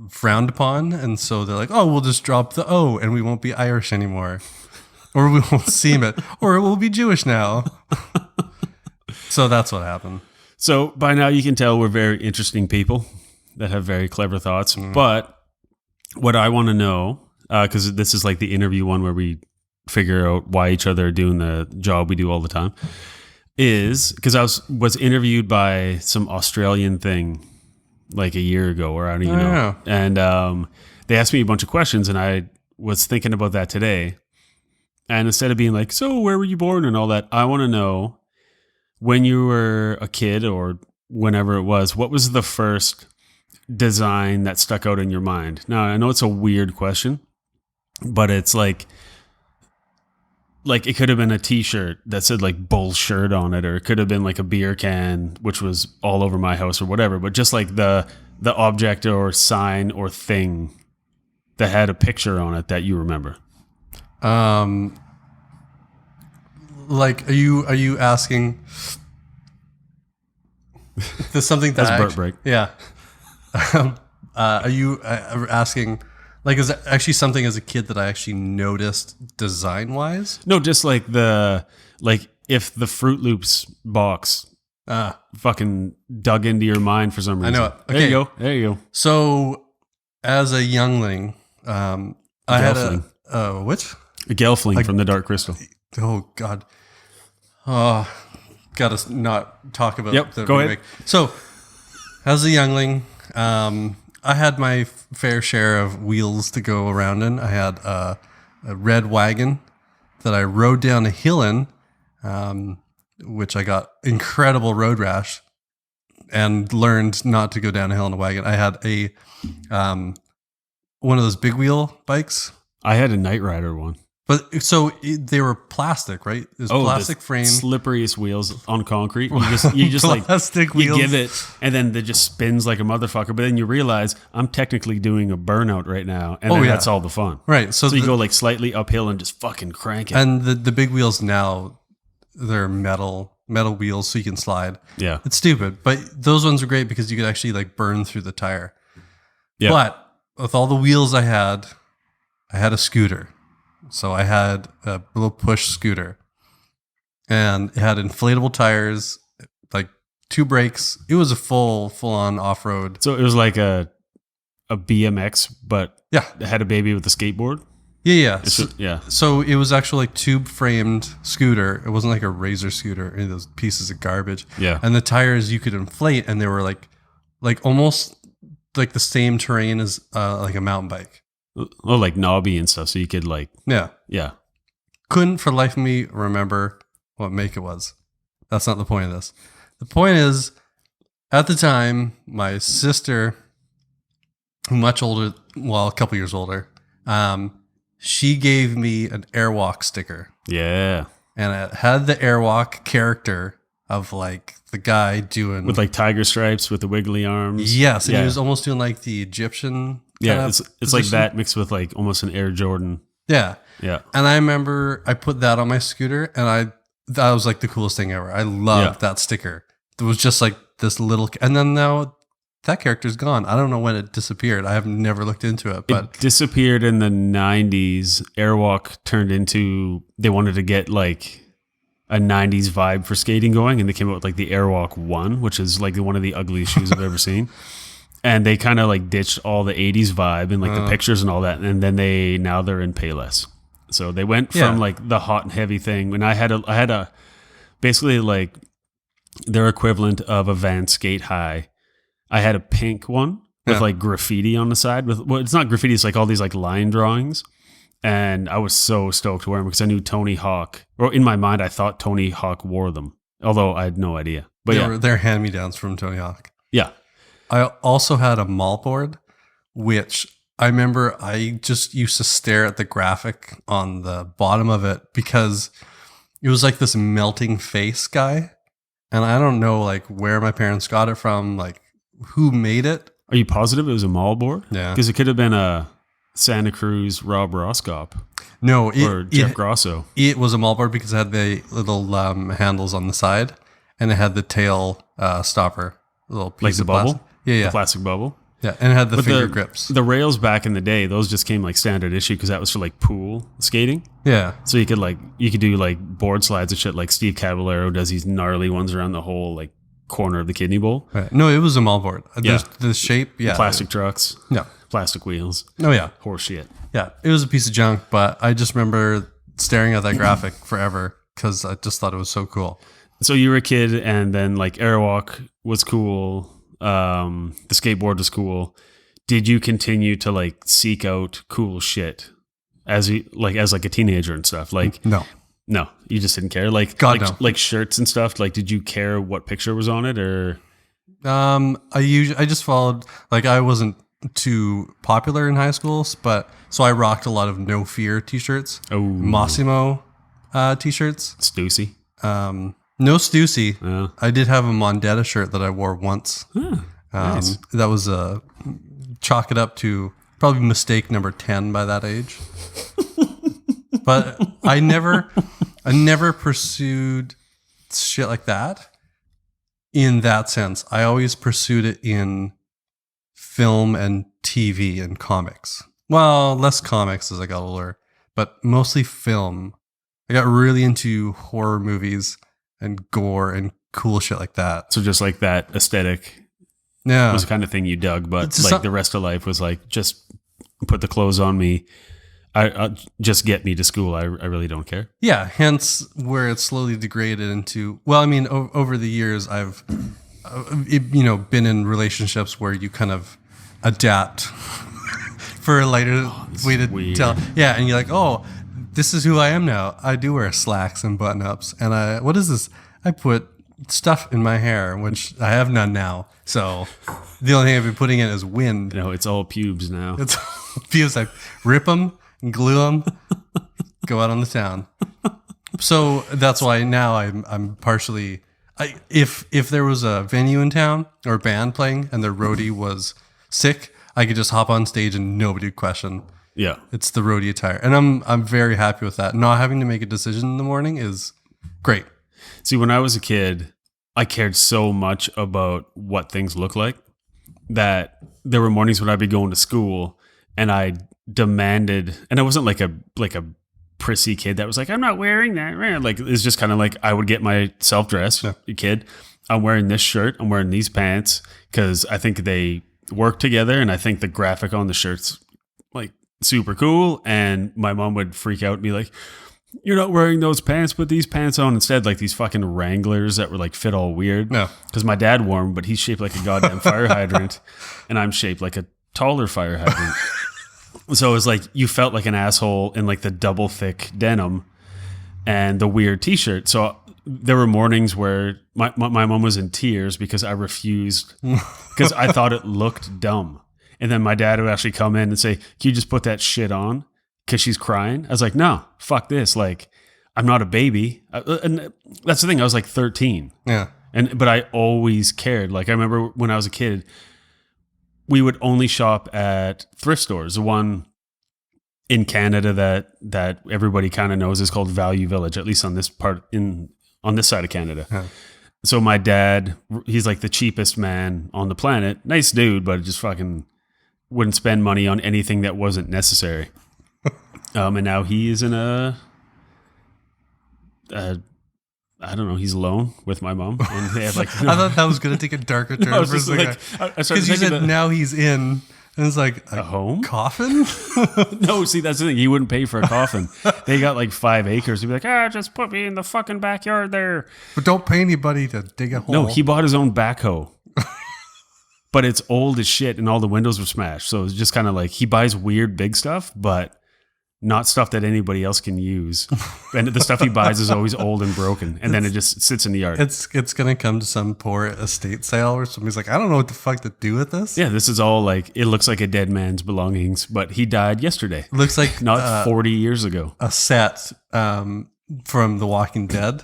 frowned upon. And so they're like, oh, we'll just drop the O and we won't be Irish anymore. Or we won't seem it. Or it will be Jewish now. So that's what happened. So by now you can tell we're very interesting people that have very clever thoughts. But what I want to know, because this is like the interview one where we figure out why each other are doing the job we do all the time, is because I was interviewed by some Australian thing like a year ago, or I don't even know. And they asked me a bunch of questions, and I was thinking about that today. And instead of being like, so where were you born and all that, I want to know when you were a kid or whenever it was, what was the first design that stuck out in your mind? Now, I know it's a weird question, but it's like it could have been a t-shirt that said like bullshit on it, or it could have been like a beer can, which was all over my house or whatever, but just like the object or sign or thing that had a picture on it that you remember. Like, are you asking there's something that That's burp break. Yeah. Are you asking, like, is it actually something as a kid that I actually noticed design wise? No, just like if the Fruit Loops box fucking dug into your mind for some reason. I know it. Okay. There you go. So as a youngling, I had which? A Gelfling from the Dark Crystal. Oh God. got to not talk about the go remake. ahead. So, as a youngling, I had my fair share of wheels to go around in. I had a red wagon that I rode down a hill in, which I got incredible road rash and learned not to go down a hill in a wagon. I had a one of those big wheel bikes. I had a Night Rider one. But so they were plastic, right? It was plastic frame. Slipperiest wheels on concrete. You just like plastic wheels. You give it, and then it just spins like a motherfucker. But then you realize I'm technically doing a burnout right now, and then that's all the fun, right? So you go like slightly uphill and just fucking crank it. And the big wheels now, they're metal wheels, so you can slide. Yeah, it's stupid, but those ones are great because you could actually like burn through the tire. Yeah. But with all the wheels I had a scooter. So I had a little push scooter, and it had inflatable tires, like 2 brakes. It was a full on off road. So it was like a BMX, but it had a baby with a skateboard. Yeah. So it was actually like tube framed scooter. It wasn't like a razor scooter, any of those pieces of garbage. Yeah. And the tires you could inflate, and they were like almost like the same terrain as like a mountain bike. Oh, like knobby and stuff, so you could like... Yeah. Couldn't for the life of me remember what make it was. That's not the point of this. The point is, at the time, my sister, much older, well, a couple years older, she gave me an Airwalk sticker. Yeah. And it had the Airwalk character of like the guy doing... With like tiger stripes with the wiggly arms. Yes, and he was almost doing like the Egyptian... Yeah, it's like that mixed with like almost an Air Jordan. Yeah. Yeah. And I remember I put that on my scooter, and that was like the coolest thing ever. I loved that sticker. It was just like this little, and then now that character's gone. I don't know when it disappeared. I have never looked into it, but it disappeared in the 90s. Airwalk turned into, they wanted to get like a 90s vibe for skating going, and they came out with like the Airwalk 1, which is like one of the ugliest shoes I've ever seen. And they kind of like ditched all the 80s vibe and like the pictures and all that. And then they're in Payless. So they went from like the hot and heavy thing. And I had a basically like their equivalent of a Vans Skate High. I had a pink one with like graffiti on the side well, it's not graffiti. It's like all these like line drawings. And I was so stoked to wear them because I knew Tony Hawk, or in my mind, I thought Tony Hawk wore them, although I had no idea. But they're hand-me-downs from Tony Hawk. Yeah. I also had a mall board, which I remember I just used to stare at the graphic on the bottom of it because it was like this melting face guy. And I don't know like where my parents got it from, like who made it. Are you positive it was a mall board? Yeah. Because it could have been a Santa Cruz Rob Roscop. No, or Jeff Grosso. It was a mall board because it had the little handles on the side, and it had the tail stopper, little piece like the of bubble. plastic. Yeah. The plastic bubble. Yeah, and it had the finger grips. The rails back in the day, those just came like standard issue because that was for like pool skating. Yeah. So you could do like board slides and shit like Steve Caballero does these gnarly ones around the whole like corner of the kidney bowl. Right. No, it was a mall board. Yeah. The shape, Plastic trucks. No. Plastic wheels. Oh, yeah. Horse shit. Yeah. It was a piece of junk, but I just remember staring at that graphic forever because I just thought it was so cool. So you were a kid, and then like Airwalk was cool. The skateboard was cool. Did you continue to like seek out cool shit as a teenager and stuff? Like no, you just didn't care. Like like shirts and stuff. Like, did you care what picture was on it or? I just followed. Like, I wasn't too popular in high school, but so I rocked a lot of No Fear t-shirts. Oh, Massimo t-shirts. Stussy. No Stussy. I did have a Mondetta shirt that I wore once. Nice. That was chalk it up to probably mistake number 10 by that age. But I never pursued shit like that in that sense. I always pursued it in film and TV and comics. Well, less comics as I got older, but mostly film. I got really into horror movies and gore and cool shit like that. So just like that aesthetic was the kind of thing you dug, but like the rest of life was like, just put the clothes on me. just get me to school. I really don't care. Yeah, hence where it's slowly degraded into. Well, I mean, over the years, I've been in relationships where you kind of adapt for a lighter way to weird. tell. Yeah, and you're like, oh, this is who I am now. I do wear slacks and button-ups, and what is this? I put stuff in my hair, which I have none now. So the only thing I've been putting in is wind. No, it's all pubes now. It's pubes. I rip them and glue them, go out on the town. So that's why now I'm partially. If there was a venue in town or a band playing and their roadie was sick, I could just hop on stage and nobody would question. Yeah, It's the roadie attire, and I'm very happy with that. Not having to make a decision in the morning is great. See, when I was a kid, I cared so much about what things look like that there were mornings when I'd be going to school and I demanded, and I wasn't like a prissy kid that was like, I'm not wearing that. Like, it's just kind of like I would get myself dressed, kid. I'm wearing this shirt. I'm wearing these pants because I think they work together, and I think the graphic on the shirt's like super cool. And my mom would freak out and be like, you're not wearing those pants, put these pants on instead, like these fucking Wranglers that were like fit all weird. No. Because my dad wore them, but he's shaped like a goddamn fire hydrant, and I'm shaped like a taller fire hydrant. So it was like you felt like an asshole in like the double thick denim and the weird t-shirt. So there were mornings where my mom was in tears because I refused, because I thought it looked dumb. And then my dad would actually come in and say, can you just put that shit on? Because she's crying. I was like, no, fuck this. Like, I'm not a baby. And that's the thing. I was like 13. Yeah. But I always cared. Like, I remember when I was a kid, we would only shop at thrift stores. The one in Canada that everybody kind of knows is called Value Village, at least on this on this side of Canada. Huh. So my dad, he's like the cheapest man on the planet. Nice dude, but just fucking wouldn't spend money on anything that wasn't necessary. And now he is in I don't know, he's alone with my mom. And they have like, I thought that was going to take a darker turn for a second. Because you said now he's in, and it's like a home coffin. No, see, that's the thing. He wouldn't pay for a coffin. They got like 5 acres. He'd be like, just put me in the fucking backyard there. But don't pay anybody to dig a hole. No, he bought his own backhoe. But it's old as shit, and all the windows were smashed. So it's just kind of like he buys weird big stuff, but not stuff that anybody else can use. And the stuff he buys is always old and broken, and then it just sits in the yard. It's going to come to some poor estate sale where somebody's like, I don't know what the fuck to do with this. Yeah, this is all like, it looks like a dead man's belongings, but he died yesterday. It looks like not 40 years ago. A set from The Walking Dead.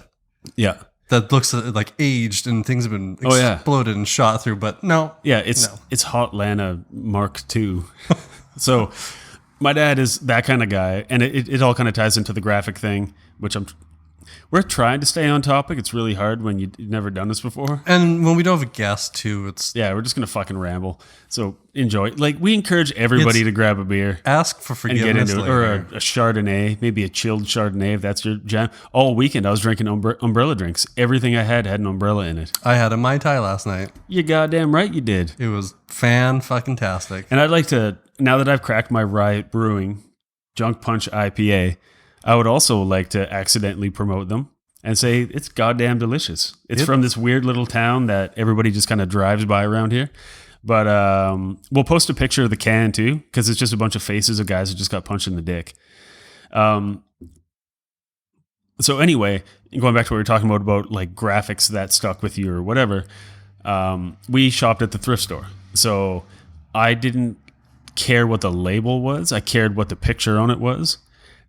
Yeah. That looks like aged and things have been exploded and shot through, but no. Yeah, it's Hot Lana Mark II. So my dad is that kind of guy, and it all kind of ties into the graphic thing, which we're trying to stay on topic. It's really hard when you've never done this before. And when we don't have a guest too, we're just going to fucking ramble. So enjoy. Like, we encourage everybody to grab a beer. Ask for forgiveness and get into later. Or a Chardonnay, maybe a chilled Chardonnay if that's your jam. All weekend I was drinking umbrella drinks. Everything I had an umbrella in it. I had a Mai Tai last night. You goddamn right you did. It was fan-fucking-tastic. And I'd like to, now that I've cracked my Riot Brewing Junk Punch IPA, I would also like to accidentally promote them and say it's goddamn delicious. It's from this weird little town that everybody just kind of drives by around here. But we'll post a picture of the can too, because it's just a bunch of faces of guys who just got punched in the dick. So anyway, going back to what we were talking about like graphics that stuck with you or whatever, we shopped at the thrift store. So I didn't care what the label was. I cared what the picture on it was.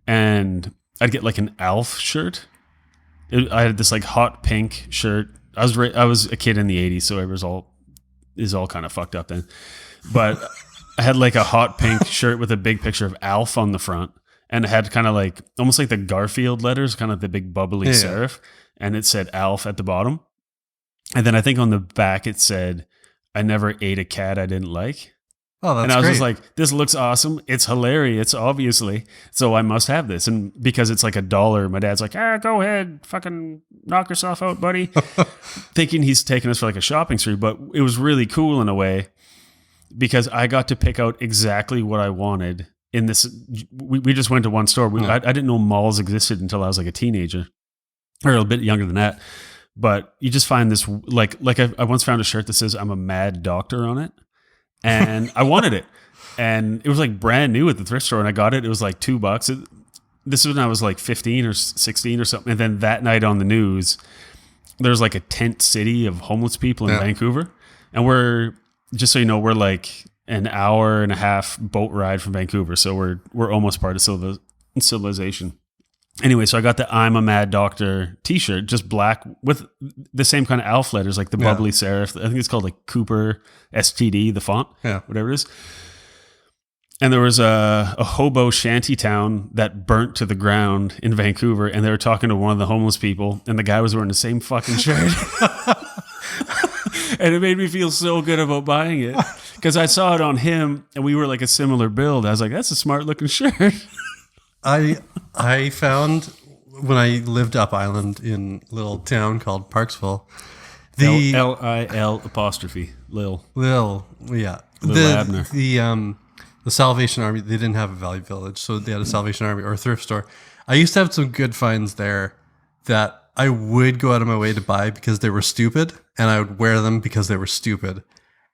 And I'd get like an Alf shirt. I had this like hot pink shirt. I was a kid in the 80s, so it was all kind of fucked up then. But I had like a hot pink shirt with a big picture of Alf on the front, and it had kind of like almost like the Garfield letters, kind of the big bubbly serif, and it said Alf at the bottom. And then I think on the back it said, I never ate a cat I didn't like. Oh, that's and I was great. just like, this looks awesome. It's hilarious, obviously. So I must have this. And because it's like $1, my dad's like, go ahead, fucking knock yourself out, buddy. Thinking he's taking us for like a shopping spree. But it was really cool in a way because I got to pick out exactly what I wanted in this, we just went to one store. I didn't know malls existed until I was like a teenager, or a bit younger than that. But you just find this, like I once found a shirt that says "I'm a mad doctor" on it, and I wanted it, and it was like brand new at the thrift store, and I got it. It was like $2. This was when I was like 15 or 16 or something, and then that night on the news, there's like a tent city of homeless people in Vancouver, and we're, just so you know, we're like an hour and a half boat ride from Vancouver, so we're almost part of civilization. Anyway, so I got the "I'm a Mad Doctor" t-shirt, just black with the same kind of ALF letters, like the bubbly serif. I think it's called like Cooper STD, the font, whatever it is. And there was a hobo shanty town that burnt to the ground in Vancouver, and they were talking to one of the homeless people, and the guy was wearing the same fucking shirt. And it made me feel so good about buying it, because I saw it on him, and we were like a similar build. I was like, that's a smart looking shirt. I found when I lived up island in a little town called Parksville, the Lil apostrophe Lil. Lil, yeah. Lil Abner. The Salvation Army, they didn't have a Value Village, so they had a Salvation Army or a thrift store. I used to have some good finds there that I would go out of my way to buy because they were stupid, and I would wear them because they were stupid.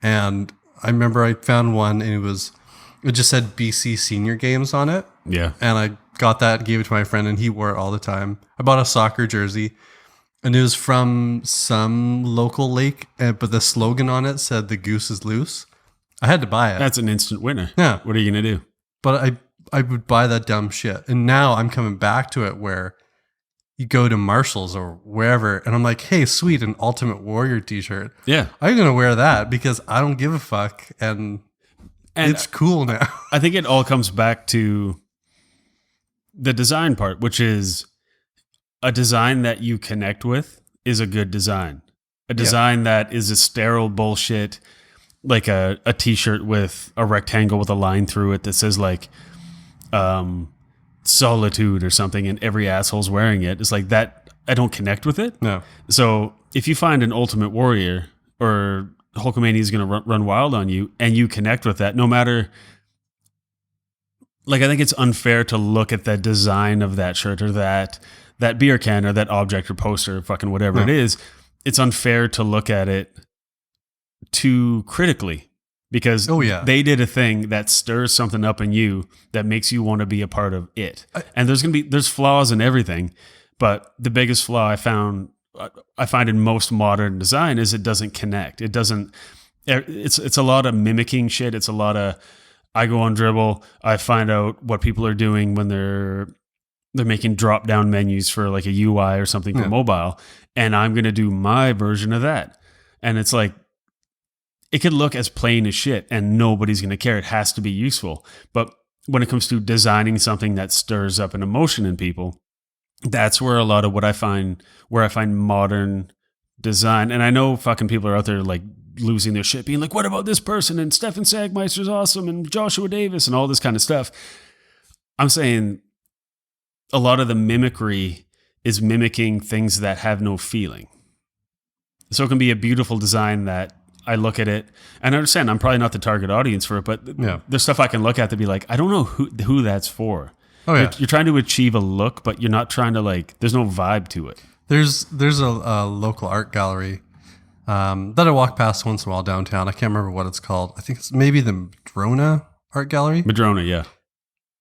And I remember I found one, and it just said BC Senior Games on it. Yeah. And I got that, gave it to my friend, and he wore it all the time. I bought a soccer jersey, and it was from some local lake, but the slogan on it said "The goose is loose." I had to buy it. That's an instant winner. Yeah. What are you going to do? But I would buy that dumb shit. And now I'm coming back to it where you go to Marshall's or wherever, and I'm like, hey, sweet, an Ultimate Warrior t-shirt. Yeah. I'm going to wear that because I don't give a fuck. And it's cool now. I think it all comes back to the design part, which is a design that you connect with is a good design. A design that is a sterile bullshit, like a t-shirt with a rectangle with a line through it that says like solitude or something, and every asshole's wearing it. It's like that. I don't connect with it. No. So if you find an Ultimate Warrior or Hulkamania is going to run wild on you, and you connect with that, no matter, like, I think it's unfair to look at the design of that shirt or that beer can or that object or poster or fucking whatever it is. It's unfair to look at it too critically, because they did a thing that stirs something up in you that makes you want to be a part of it. And there's flaws in everything, but the biggest flaw I find in most modern design is it doesn't connect. It doesn't. It's a lot of mimicking shit. It's a lot of, I go on Dribble, I find out what people are doing when they're making drop down menus for like a UI or something for mobile, and I'm gonna do my version of that. And it's like, it could look as plain as shit and nobody's going to care. It has to be useful. But when it comes to designing something that stirs up an emotion in people, that's where a lot of I find modern design. And I know fucking people are out there like losing their shit, being like, what about this person? And Stefan Sagmeister's awesome, and Joshua Davis and all this kind of stuff. I'm saying a lot of the mimicry is mimicking things that have no feeling. So it can be a beautiful design that I look at it, and I understand I'm probably not the target audience for it, but there's stuff I can look at to be like, I don't know who that's for. Oh yeah, you're trying to achieve a look, but you're not trying to, like, there's no vibe to it. There's a local art gallery that I walk past once in a while downtown. I can't remember what it's called. I think it's maybe the Madrona Art Gallery. Madrona, yeah.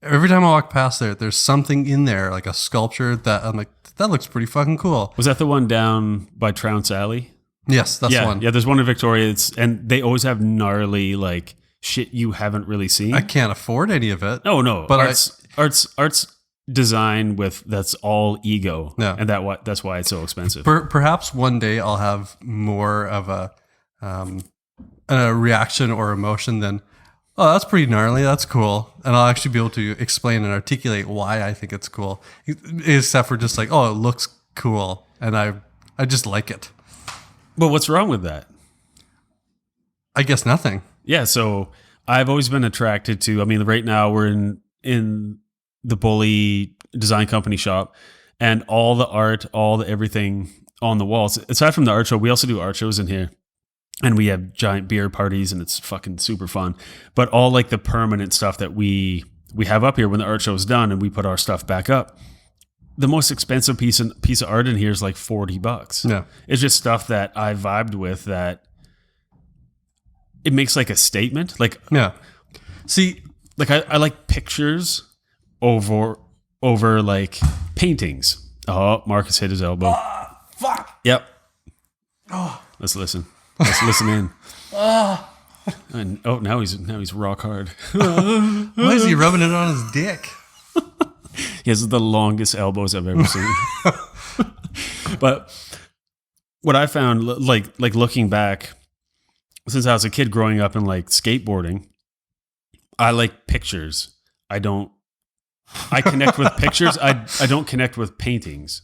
Every time I walk past there's something in there, like a sculpture that I'm like, that looks pretty fucking cool. Was that the one down by Trounce Alley? Yes, that's the one. Yeah, there's one in Victoria. And they always have gnarly, like, shit you haven't really seen. I can't afford any of it. No. But art's design that's all ego. Yeah. And that's why it's so expensive. Perhaps one day I'll have more of a reaction or emotion than, oh, that's pretty gnarly, that's cool. And I'll actually be able to explain and articulate why I think it's cool. Except for just like, oh, it looks cool. And I just like it. But what's wrong with that? I guess nothing. Yeah, so I've always been attracted to, I mean, right now we're in the Bully Design Company shop, and all the art, all the everything on the walls. Aside from the art show, we also do art shows in here, and we have giant beer parties, and it's fucking super fun. But all like the permanent stuff that we we have up here when the art show is done and we put our stuff back up. The most expensive piece of art in here is like $40. Yeah. It's just stuff that I vibed with, that it makes like a statement. Like, Yeah. See, like I like pictures over like paintings. Oh, Marcus hit his elbow. fuck. Yep. Let's listen. Let's listen in. And, now he's rock hard. Why is he rubbing it on his dick? He has the longest elbows I've ever seen. But what I found, like looking back, since I was a kid growing up in like skateboarding, I like pictures. I connect with pictures. I don't connect with paintings.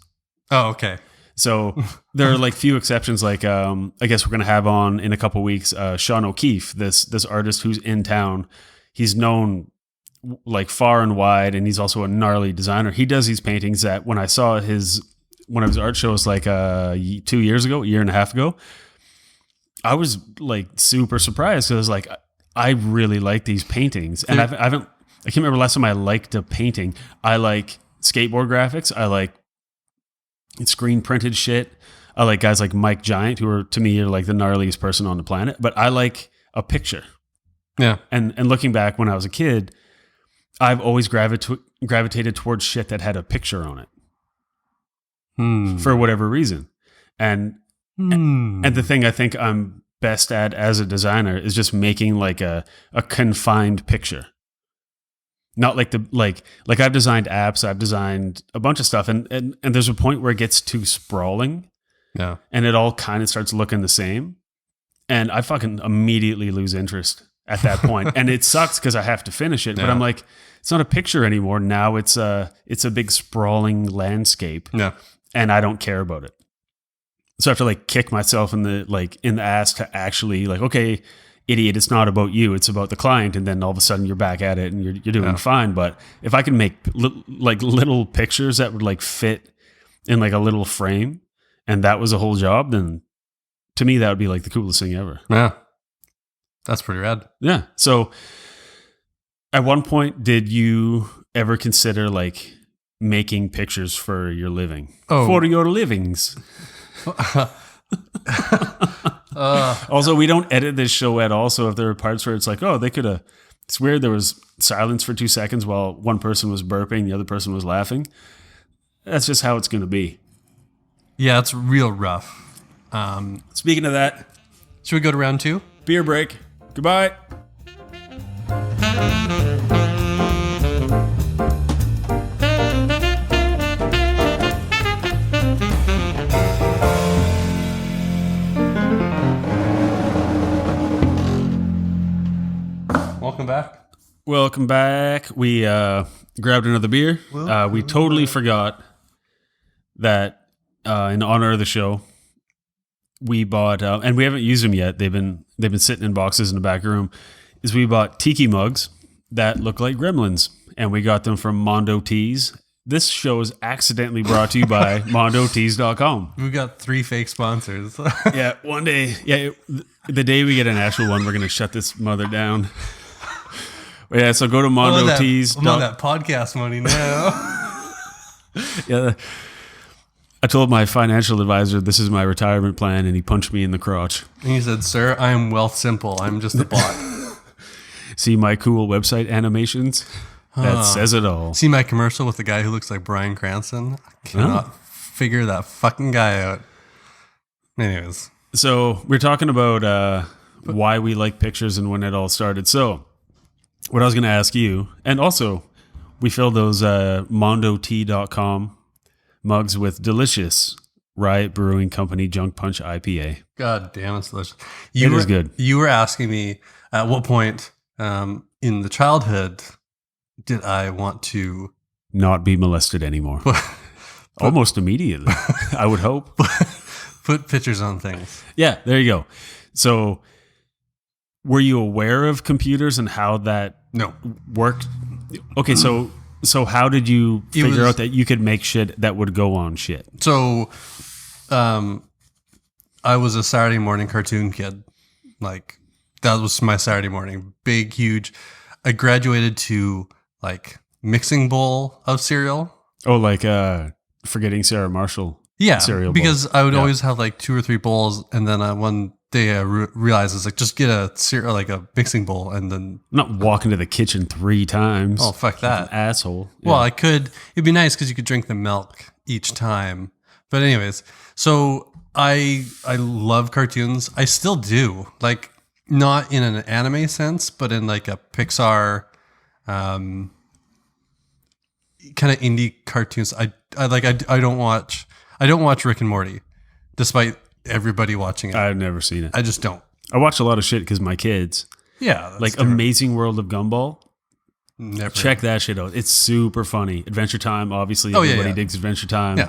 Oh, okay. So there are like few exceptions. Like I guess we're gonna have on in a couple weeks Sean O'Keefe, this artist who's in town. He's known like far and wide, and he's also a gnarly designer. He does these paintings that when I saw one of his art shows like 2 years ago, a year and a half ago, I was like super surprised because like I really like these paintings, and I can't remember last time I liked a painting. I like skateboard graphics. I like screen printed shit. I like guys like Mike Giant, who are to me are like the gnarliest person on the planet. But I like a picture. Yeah. And looking back when I was a kid, I've always gravitated towards shit that had a picture on it for whatever reason. And the thing I think I'm best at as a designer is just making like a confined picture. Not like like I've designed apps, I've designed a bunch of stuff, and there's a point where it gets too sprawling. Yeah. And it all kind of starts looking the same. And I fucking immediately lose interest at that point. And it sucks because I have to finish it. Yeah. But I'm like, it's not a picture anymore. Now it's a big sprawling landscape. Yeah. And I don't care about it. So I have to like kick myself in the ass to actually like, okay, idiot, it's not about you, it's about the client. And then all of a sudden you're back at it and you're doing fine. But if I can make like little pictures that would like fit in like a little frame, and that was a whole job, then to me that would be like the coolest thing ever. Yeah. That's pretty rad. Yeah. So at one point, did you ever consider like making pictures for your living? Oh. For your livings. Also, we don't edit this show at all. So if there are parts where it's like, oh, it's weird. There was silence for 2 seconds while one person was burping, the other person was laughing. That's just how it's going to be. Yeah, it's real rough. Speaking of that, should we go to round 2? Beer break. Goodbye. Welcome back. We grabbed another beer. We totally forgot that in honor of the show, we bought, and we haven't used them yet. They've been sitting in boxes in the back room. Is we bought tiki mugs that look like gremlins, and we got them from Mondo Tees. This show is accidentally brought to you by MondoTees.com. We got 3 fake sponsors. Yeah, one day. Yeah, the day we get an actual one, we're gonna shut this mother down. Yeah, so go to Mondo Tees. I'm on that podcast money now. Yeah. I told my financial advisor this is my retirement plan, and he punched me in the crotch. And he said, "Sir, I am wealth simple. I'm just a bot." See my cool website animations? That says it all. See my commercial with the guy who looks like Bryan Cranston? I cannot figure that fucking guy out. Anyways. So we're talking about why we like pictures and when it all started. So what I was going to ask you, and also we filled those MondoTea.com mugs with delicious Riot Brewing Company Junk Punch IPA. God damn, it's delicious. It is good. You were asking me at what point in the childhood did I want to not be molested anymore? Almost immediately, I would hope. Put pictures on things. Yeah, there you go. So were you aware of computers and how that worked? Okay, so how did you figure out that you could make shit that would go on shit? So I was a Saturday morning cartoon kid. Like, that was my Saturday morning. Big, huge. I graduated to like mixing bowl of cereal. Oh, like forgetting Sarah Marshall. Yeah, cereal because bowl. I would always have like 2 or 3 bowls, and then one day I realized it's like just get a cereal, like a mixing bowl, and then I'm not walking to the kitchen 3 times. oh fuck that, asshole. Well, I could. It'd be nice because you could drink the milk each time. But anyways, so I love cartoons. I still do, like not in an anime sense, but in like a Pixar, kind of indie cartoons. I don't watch Rick and Morty, despite everybody watching it. I've never seen it. I just don't. I watch a lot of shit because my kids. Yeah, that's like different. Amazing World of Gumball. Never. Check that shit out. It's super funny. Adventure Time, obviously. Everybody digs Adventure Time. Yeah.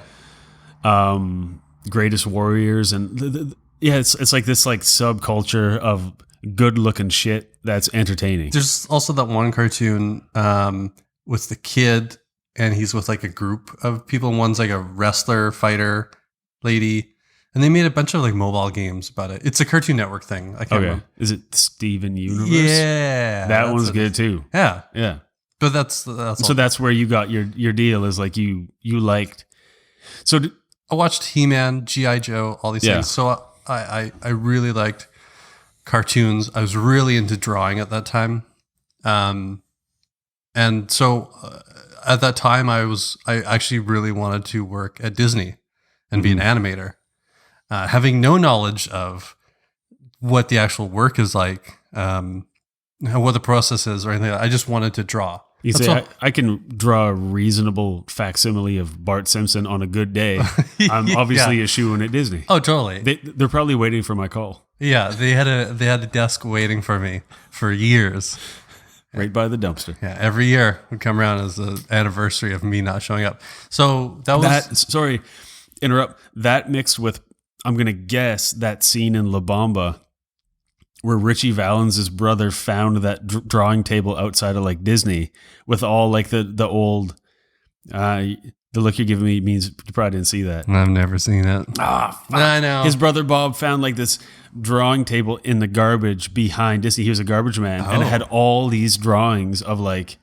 Greatest Warriors, and it's like this like subculture of good looking shit that's entertaining. There's also that one cartoon with the kid, and he's with like a group of people. One's like a wrestler, fighter, lady, and they made a bunch of like mobile games about it. It's a Cartoon Network thing. I can't remember. Is it Steven Universe? Yeah, that one's good too. Yeah, yeah. But that's so that's where you got your deal is like you liked. So I watched He-Man, G.I. Joe, all these things. So I really liked cartoons. I was really into drawing at that time. And so at that time I actually really wanted to work at Disney and be an animator. Having no knowledge of what the actual work is like, what the process is or anything like that. I just wanted to draw. You say, I can draw a reasonable facsimile of Bart Simpson on a good day. I'm obviously a shoo-in at Disney. Oh, totally. They're probably waiting for my call. Yeah, they had a desk waiting for me for years. Right by the dumpster. Yeah, every year would come around as the anniversary of me not showing up. So sorry, interrupt. That mixed with, I'm going to guess, that scene in La Bamba where Richie Valens' brother found that drawing table outside of like Disney with all like the old, the look you're giving me means you probably didn't see that. I've never seen it. Ah, fuck. I know. His brother Bob found like this drawing table in the garbage behind Disney. He was a garbage man and it had all these drawings of like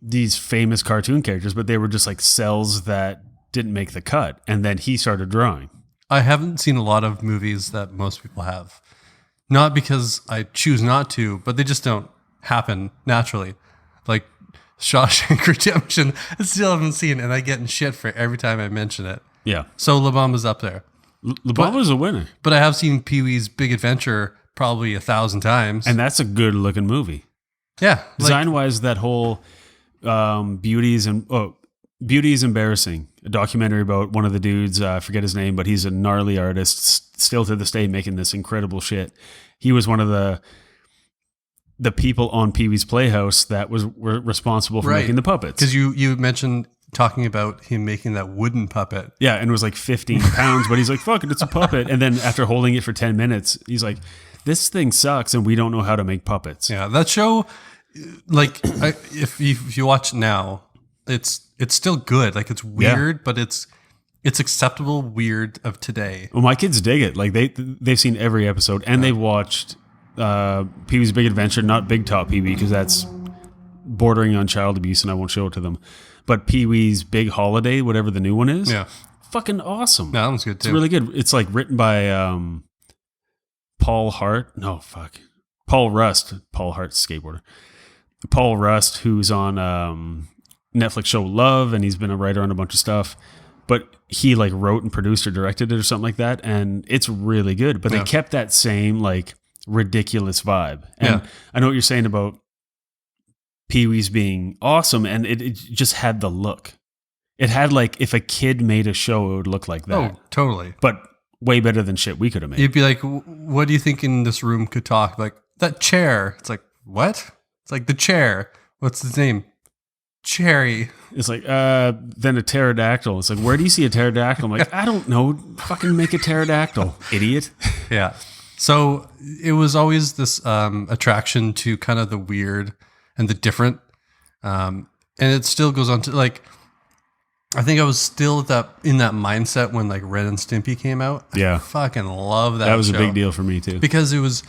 these famous cartoon characters, but they were just like cells that didn't make the cut. And then he started drawing. I haven't seen a lot of movies that most people have. Not because I choose not to, but they just don't happen naturally. Like Shawshank Redemption, I still haven't seen, and I get in shit for every time I mention it. Yeah. So La Bamba's up there. La Bamba's a winner. But I have seen Pee-wee's Big Adventure probably 1,000 times. And that's a good looking movie. Yeah. Design-wise, that whole Beauty is Embarrassing, a documentary about one of the dudes, I forget his name, but he's a gnarly artist, still to this day making this incredible shit. He was one of the people on Pee-wee's Playhouse that were responsible for making the puppets. Because you mentioned talking about him making that wooden puppet. Yeah, and it was like 15 pounds, but he's like, fuck it, it's a puppet. And then after holding it for 10 minutes, he's like, this thing sucks and we don't know how to make puppets. Yeah, that show, like, if you watch it now, it's still good. Like, it's weird, but it's acceptable weird of today. Well, my kids dig it. Like they've seen every episode and they've watched Pee-wee's Big Adventure, not Big Top Pee-wee because that's bordering on child abuse and I won't show it to them. But Pee-wee's Big Holiday, whatever the new one is, fucking awesome. No, that one's good too. It's really good. It's like written by Paul Rust. Paul Hart's skateboarder. Paul Rust, who's on Netflix show Love, and he's been a writer on a bunch of stuff. But he like wrote and produced or directed it or something like that, and it's really good. But they kept that same like ridiculous vibe. And I know what you're saying about Pee-wee's being awesome, and it just had the look. It had like if a kid made a show, it would look like that. Oh, totally. But way better than shit we could have made. You'd be like, what do you think in this room could talk? Like, that chair. It's like, what? It's like the chair. What's his name? Cherry. It's like, then a pterodactyl. It's like, where do you see a pterodactyl? I'm like, I don't know. Fucking make a pterodactyl, idiot. Yeah. So it was always this attraction to kind of the weird and the different. And it still goes on to like, I think I was still in that mindset when like Ren and Stimpy came out. Yeah. I fucking love that. That was show. a big deal for me too. Because it was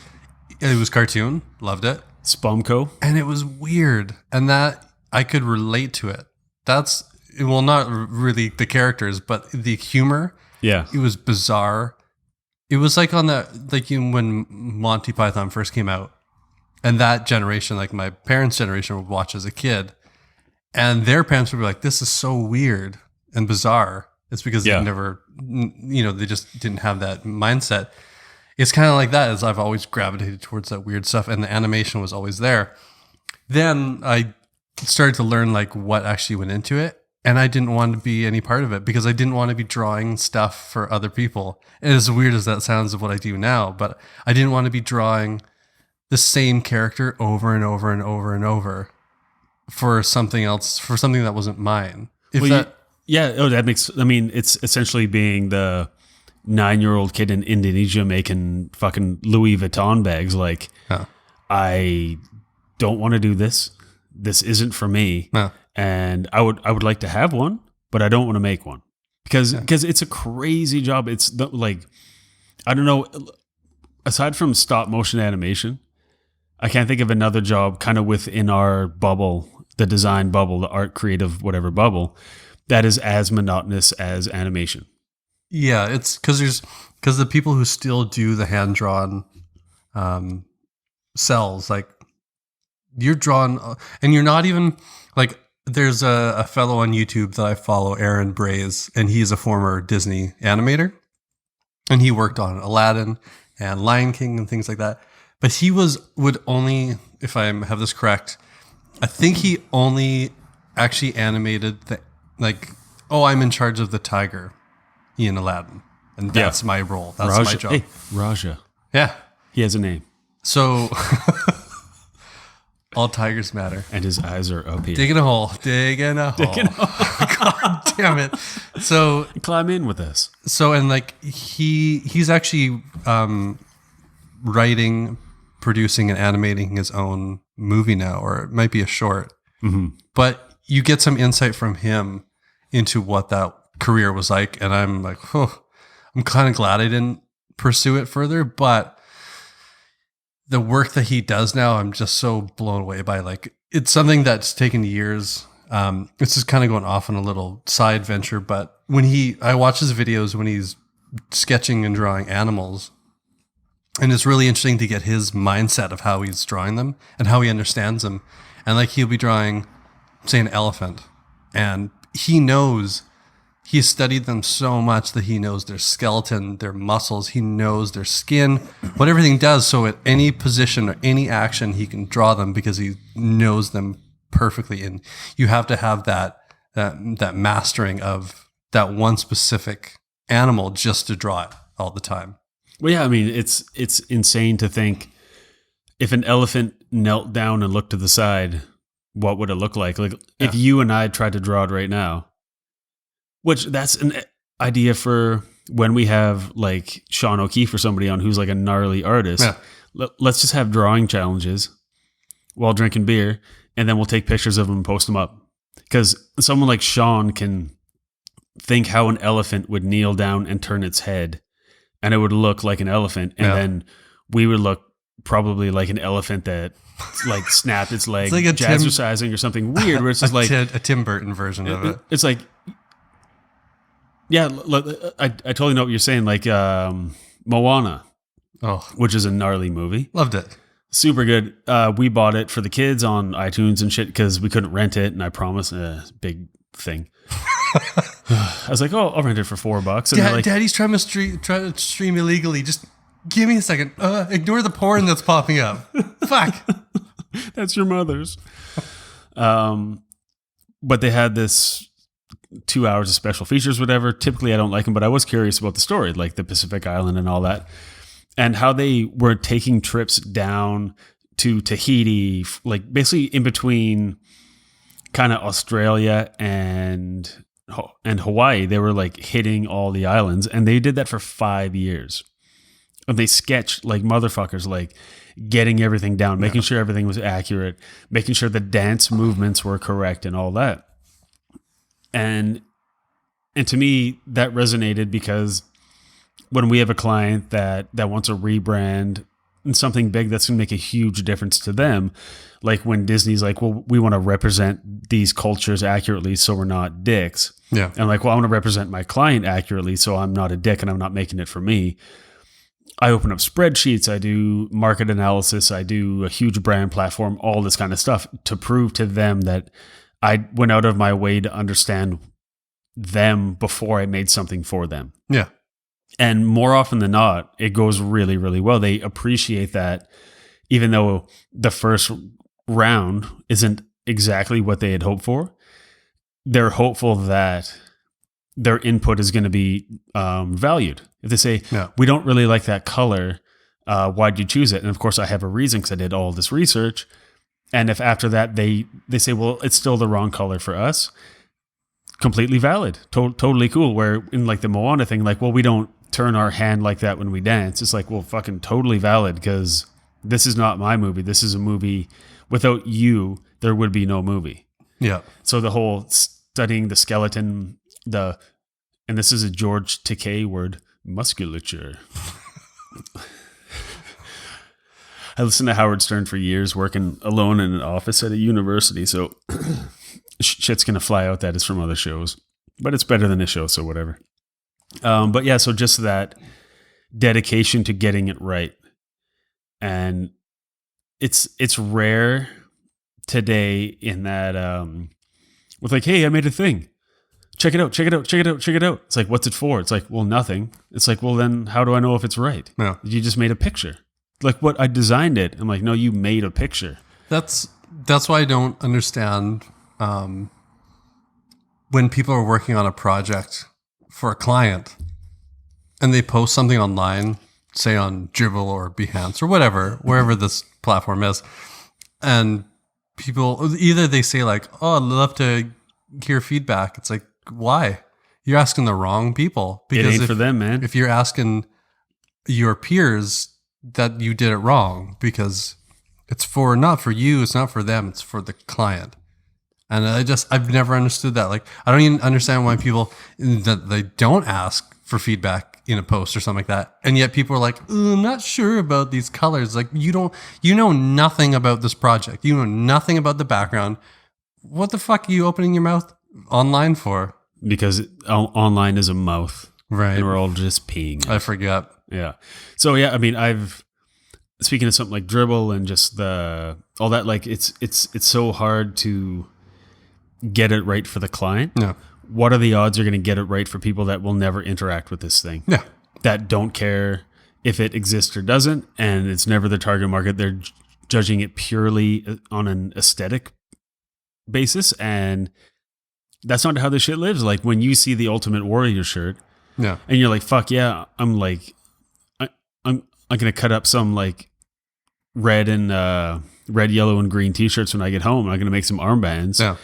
cartoon. Loved it. Spumco. And it was weird. And that I could relate to it. That's, well, not really the characters, but the humor. Yeah. It was bizarre. It was like on that, like when Monty Python first came out, and that generation, like my parents' generation, would watch as a kid, and their parents would be like, "This is so weird and bizarre." It's because they never, they just didn't have that mindset. It's kind of like that, as I've always gravitated towards that weird stuff, and the animation was always there. Then I started to learn like what actually went into it, and I didn't want to be any part of it because I didn't want to be drawing stuff for other people. And as weird as that sounds of what I do now, but I didn't want to be drawing the same character over and over and over and over for something else, for something that wasn't mine. That makes, I mean, it's essentially being the 9-year-old kid in Indonesia making fucking Louis Vuitton bags. Like, I don't want to do this. This isn't for me. And I would like to have one, but I don't want to make one because it's a crazy job. It's like, I don't know, aside from stop motion animation, I can't think of another job kind of within our bubble, the design bubble, the art creative, whatever bubble, that is as monotonous as animation. Yeah, it's because the people who still do the hand drawn cells, like you're drawn, and you're not even like. There's a fellow on YouTube that I follow, Aaron Braze, and he's a former Disney animator, and he worked on Aladdin and Lion King and things like that. But he would only, if I have this correct, I think he only actually animated I'm in charge of the tiger in Aladdin, and that's my role. That's my job. Hey, Raja. Yeah, he has a name. So all tigers matter, and his eyes are up here. Digging a hole. God damn it! So climb in with us. So and like he's actually writing, producing, and animating his own movie now, or it might be a short. Mm-hmm. But you get some insight from him into what that career was like, and I'm like, I'm kind of glad I didn't pursue it further. But the work that he does now, I'm just so blown away by. Like, it's something that's taken years. It's just kind of going off on a little side venture, but I watch his videos when he's sketching and drawing animals, and it's really interesting to get his mindset of how he's drawing them and how he understands them. And like, he'll be drawing, say, an elephant, and he's studied them so much that he knows their skeleton, their muscles, he knows their skin, what everything does. So at any position or any action, he can draw them because he knows them perfectly. And you have to have that mastering of that one specific animal just to draw it all the time. Well, yeah, I mean, it's insane to think if an elephant knelt down and looked to the side, what would it look like? Like if you and I tried to draw it right now, which that's an idea for when we have like Sean O'Keefe or somebody on who's like a gnarly artist. Yeah. Let's just have drawing challenges while drinking beer, and then we'll take pictures of them and post them up. Because someone like Sean can think how an elephant would kneel down and turn its head, and it would look like an elephant. And then we would look probably like an elephant that like snapped its leg, it's like jazzercising or something weird, where it's just like a Tim Burton version of it. It's like, yeah, I totally know what you're saying. Like Moana, which is a gnarly movie. Loved it. Super good. We bought it for the kids on iTunes and shit because we couldn't rent it, and I promised big thing. I was like, I'll rent it for $4. And Daddy's trying to stream illegally. Just give me a second. Ignore the porn that's popping up. Fuck. That's your mother's. But they had this 2 hours of special features, whatever. Typically, I don't like them, but I was curious about the story, like the Pacific Island and all that, and how they were taking trips down to Tahiti, like basically in between kind of Australia and Hawaii. They were like hitting all the islands, and they did that for 5 years. And they sketched like motherfuckers, like getting everything down, making sure everything was accurate, making sure the dance movements were correct and all that. And to me, that resonated because when we have a client that wants to rebrand in something big that's going to make a huge difference to them. Like when Disney's like, well, we want to represent these cultures accurately so we're not dicks. Yeah. And like, well, I want to represent my client accurately so I'm not a dick and I'm not making it for me. I open up spreadsheets, I do market analysis, I do a huge brand platform, all this kind of stuff to prove to them that I went out of my way to understand them before I made something for them. Yeah. And more often than not, it goes really, really well. They appreciate that, even though the first round isn't exactly what they had hoped for. They're hopeful that their input is going to be valued. If they say, we don't really like that color, why'd you choose it? And of course, I have a reason because I did all this research. And if after that they say, well, it's still the wrong color for us, completely valid, totally cool. Where in like the Moana thing, like, well, we don't turn our hand like that when we dance. It's like, well, fucking totally valid because this is not my movie. This is a movie. Without you, there would be no movie. Yeah. So the whole studying the skeleton, and this is a George Takei word, musculature. I listened to Howard Stern for years, working alone in an office at a university. So shit's going to fly out that is from other shows, but it's better than this show. So whatever. But yeah, so just that dedication to getting it right. And it's rare today in that, with like, hey, I made a thing. Check it out. It's like, what's it for? It's like, well, nothing. It's like, well, then how do I know if it's right? Yeah. You just made a picture. Like, what? I designed it. I'm like, no, you made a picture. That's why I don't understand when people are working on a project for a client and they post something online, say on Dribble or Behance or whatever, wherever this platform is, and people either they say like, oh, I'd love to hear feedback. It's like, why? You're asking the wrong people. Because it ain't for them, man. If you're asking your peers, that you did it wrong, because it's for not for you, it's not for them, it's for the client. And I've never understood that. Like, I don't even understand why people that they don't ask for feedback in a post or something like that, and yet people are like, I'm not sure about these colors. Like, you know nothing about this project, you know nothing about the background. What the fuck are you opening your mouth online for? Because online is a mouth, right? And we're all just peeing. I forget. Yeah. So yeah, I mean, speaking of something like Dribble and just all that, like it's so hard to get it right for the client. Yeah. What are the odds you're going to get it right for people that will never interact with this thing? Yeah. That don't care if it exists or doesn't, and it's never the target market. They're judging it purely on an aesthetic basis, and that's not how this shit lives. Like when you see the Ultimate Warrior shirt, yeah, and you're like, fuck yeah, I'm gonna cut up some like red, yellow, and green t-shirts when I get home. I'm gonna make some armbands. Yeah.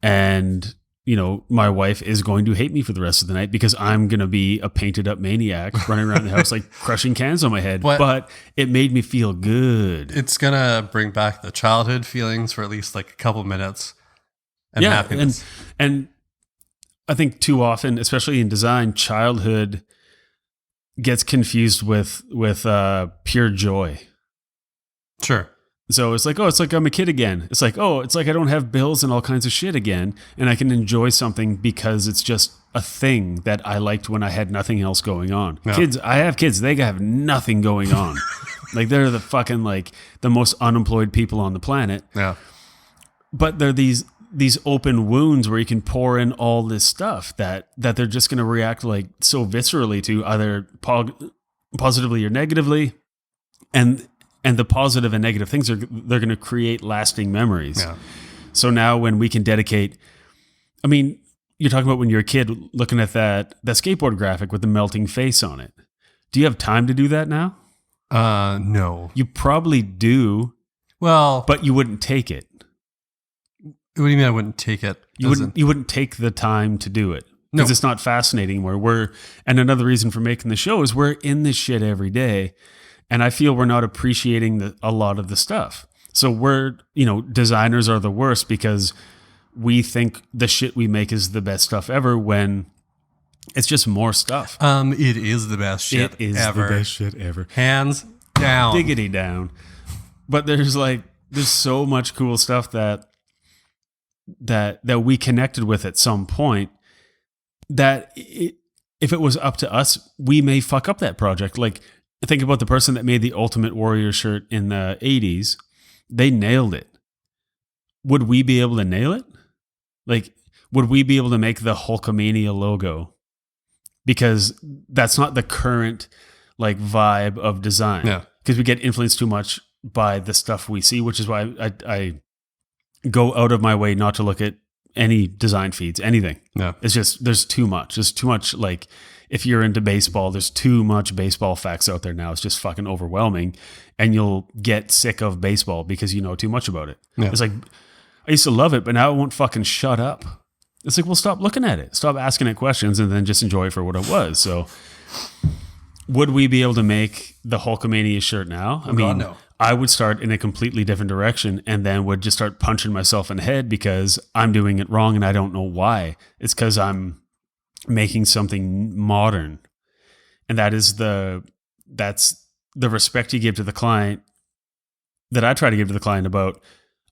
And you know, my wife is going to hate me for the rest of the night because I'm gonna be a painted up maniac running around the house like crushing cans on my head. But it made me feel good. It's gonna bring back the childhood feelings for at least like a couple minutes. And happiness. And I think too often, especially in design, childhood gets confused with pure joy. Sure. So it's like, oh, it's like I'm a kid again. It's like, oh, it's like I don't have bills and all kinds of shit again, and I can enjoy something because it's just a thing that I liked when I had nothing else going on. Yeah. Kids, I have kids, they have nothing going on. Like they're the fucking like the most unemployed people on the planet. Yeah. But they're these open wounds where you can pour in all this stuff that they're just going to react like so viscerally to, either positively or negatively. And the positive and negative things they're going to create lasting memories. Yeah. So now when we can dedicate, I mean, you're talking about when you're a kid looking at that skateboard graphic with the melting face on it. Do you have time to do that now? No. You probably do. Well, but you wouldn't take it. What do you mean I wouldn't take it? You wouldn't take the time to do it because it's not fascinating. And another reason for making the show is we're in this shit every day, and I feel we're not appreciating a lot of the stuff. So designers are the worst because we think the shit we make is the best stuff ever when it's just more stuff. It is the best shit ever. It is the best shit ever. Hands Down. diggity down. But there's so much cool stuff that we connected with at some point that if it was up to us, we may fuck up that project. Like, think about the person that made the Ultimate Warrior shirt in the 80s. They nailed it. Would we be able to nail it? Like, would we be able to make the Hulkamania logo? Because that's not the current like vibe of design. Yeah. Because we get influenced too much by the stuff we see, which is why I go out of my way not to look at any design feeds, anything. Yeah. It's just, there's too much. There's too much, like, if you're into baseball, there's too much baseball facts out there now. It's just fucking overwhelming. And you'll get sick of baseball because you know too much about it. Yeah. It's like, I used to love it, but now it won't fucking shut up. It's like, well, stop looking at it. Stop asking it questions and then just enjoy it for what it was. So would we be able to make the Hulkamania shirt now? I mean, no. I would start in a completely different direction and then would just start punching myself in the head because I'm doing it wrong and I don't know why. It's because I'm making something modern. And that's the respect you give to the client that I try to give to the client about.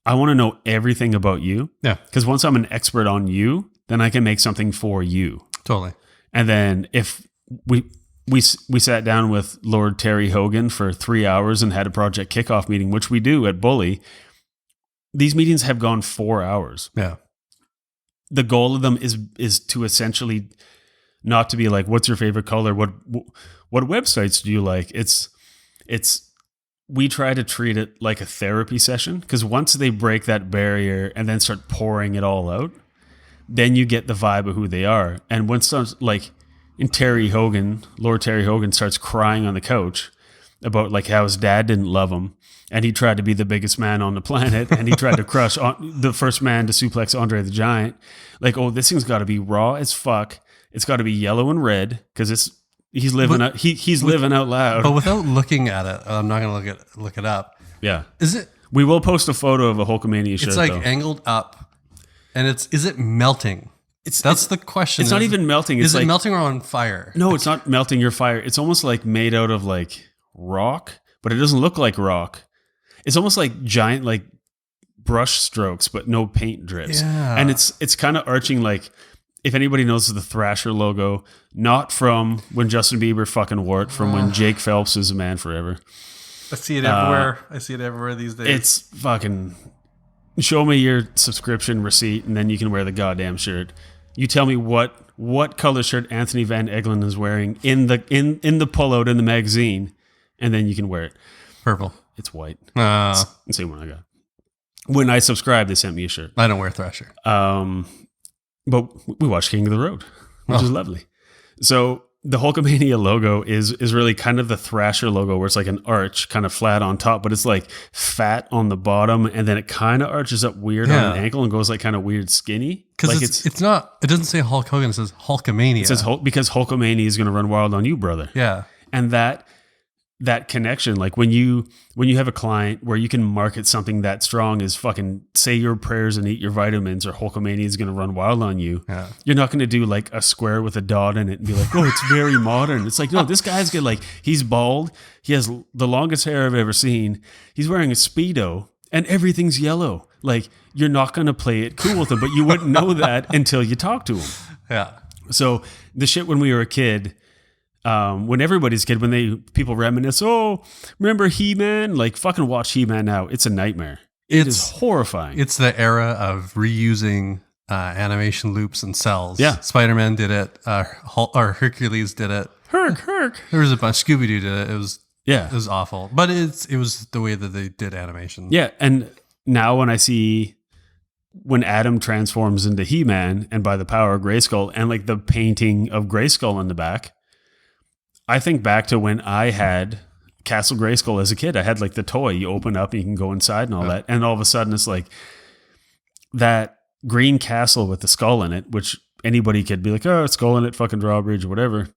I want to know everything about you. Yeah. Because once I'm an expert on you, then I can make something for you. Totally. And then if we sat down with Lord Terry Hogan for 3 hours and had a project kickoff meeting, which we do at Bully. These meetings have gone 4 hours. Yeah. The goal of them is to essentially not to be like, what's your favorite color? What websites do you like? It's we try to treat it like a therapy session, because once they break that barrier and then start pouring it all out, then you get the vibe of who they are. And once like in Lord Terry Hogan starts crying on the couch about like how his dad didn't love him and he tried to be the biggest man on the planet and he tried to crush the first man to suplex Andre the Giant. Like, oh, this thing's got to be raw as fuck. It's got to be yellow and red because he's living out loud. But without looking at it, I'm not going to look it up. Yeah. Is it? We will post a photo of a Hulkamania shirt. It's like though. Angled up, and is it melting? That's the question. It's not even melting. Is it like, melting or on fire? No, it's not melting your fire. It's almost like made out of like rock, but it doesn't look like rock. It's almost like giant like brush strokes, but no paint drips. Yeah. And it's kind of arching like, if anybody knows the Thrasher logo, not from when Justin Bieber fucking wore it, from when Jake Phelps is a man forever. I see it everywhere. I see it everywhere these days. It's fucking, show me your subscription receipt and then you can wear the goddamn shirt. You tell me what color shirt Anthony Van Eglen is wearing in the pullout in the magazine, and then you can wear it. Purple. It's white. It's the same one I got. When I subscribed, they sent me a shirt. I don't wear Thrasher. But we watched King of the Road, which is lovely. So the Hulkamania logo is really kind of the Thrasher logo, where it's like an arch kind of flat on top, but it's like fat on the bottom, and then it kind of arches up weird on an ankle and goes like kind of weird skinny. Because like it's not, it doesn't say Hulk Hogan, it says Hulkamania. It says because Hulkamania is going to run wild on you, brother. Yeah. And that connection, like when you have a client where you can market something that strong as fucking say your prayers and eat your vitamins, or Hulkamania is going to run wild on you. Yeah. You're not going to do like a square with a dot in it and be like, oh, it's very modern. It's like, no, this guy's got like, he's bald. He has the longest hair I've ever seen. He's wearing a Speedo and everything's yellow. Like, you're not going to play it cool with him, but you wouldn't know that until you talk to him. Yeah. So the shit when we were a kid, when everybody's a kid, when people reminisce, oh, remember He-Man? Like, fucking watch He-Man now. It's a nightmare. It is horrifying. It's the era of reusing animation loops and cells. Yeah. Spider-Man did it. Or Hercules did it. Herc. There was a bunch. Scooby-Doo did it. It was awful. But it was the way that they did animation. Yeah, and now when Adam transforms into He-Man, and by the power of Grayskull, and like the painting of Grayskull in the back, I think back to when I had Castle Grayskull as a kid. I had like the toy you open up and you can go inside and all that. And all of a sudden it's like that green castle with the skull in it, which anybody could be like, oh, skull in it, fucking drawbridge or whatever.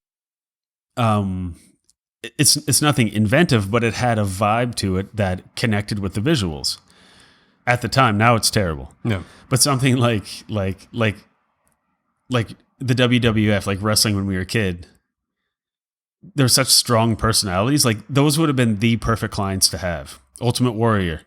It's nothing inventive, but it had a vibe to it that connected with the visuals at the time. Now it's terrible. Yeah. But something like the WWF, like wrestling when we were a kid, they're such strong personalities. Like those would have been the perfect clients to have. Ultimate Warrior.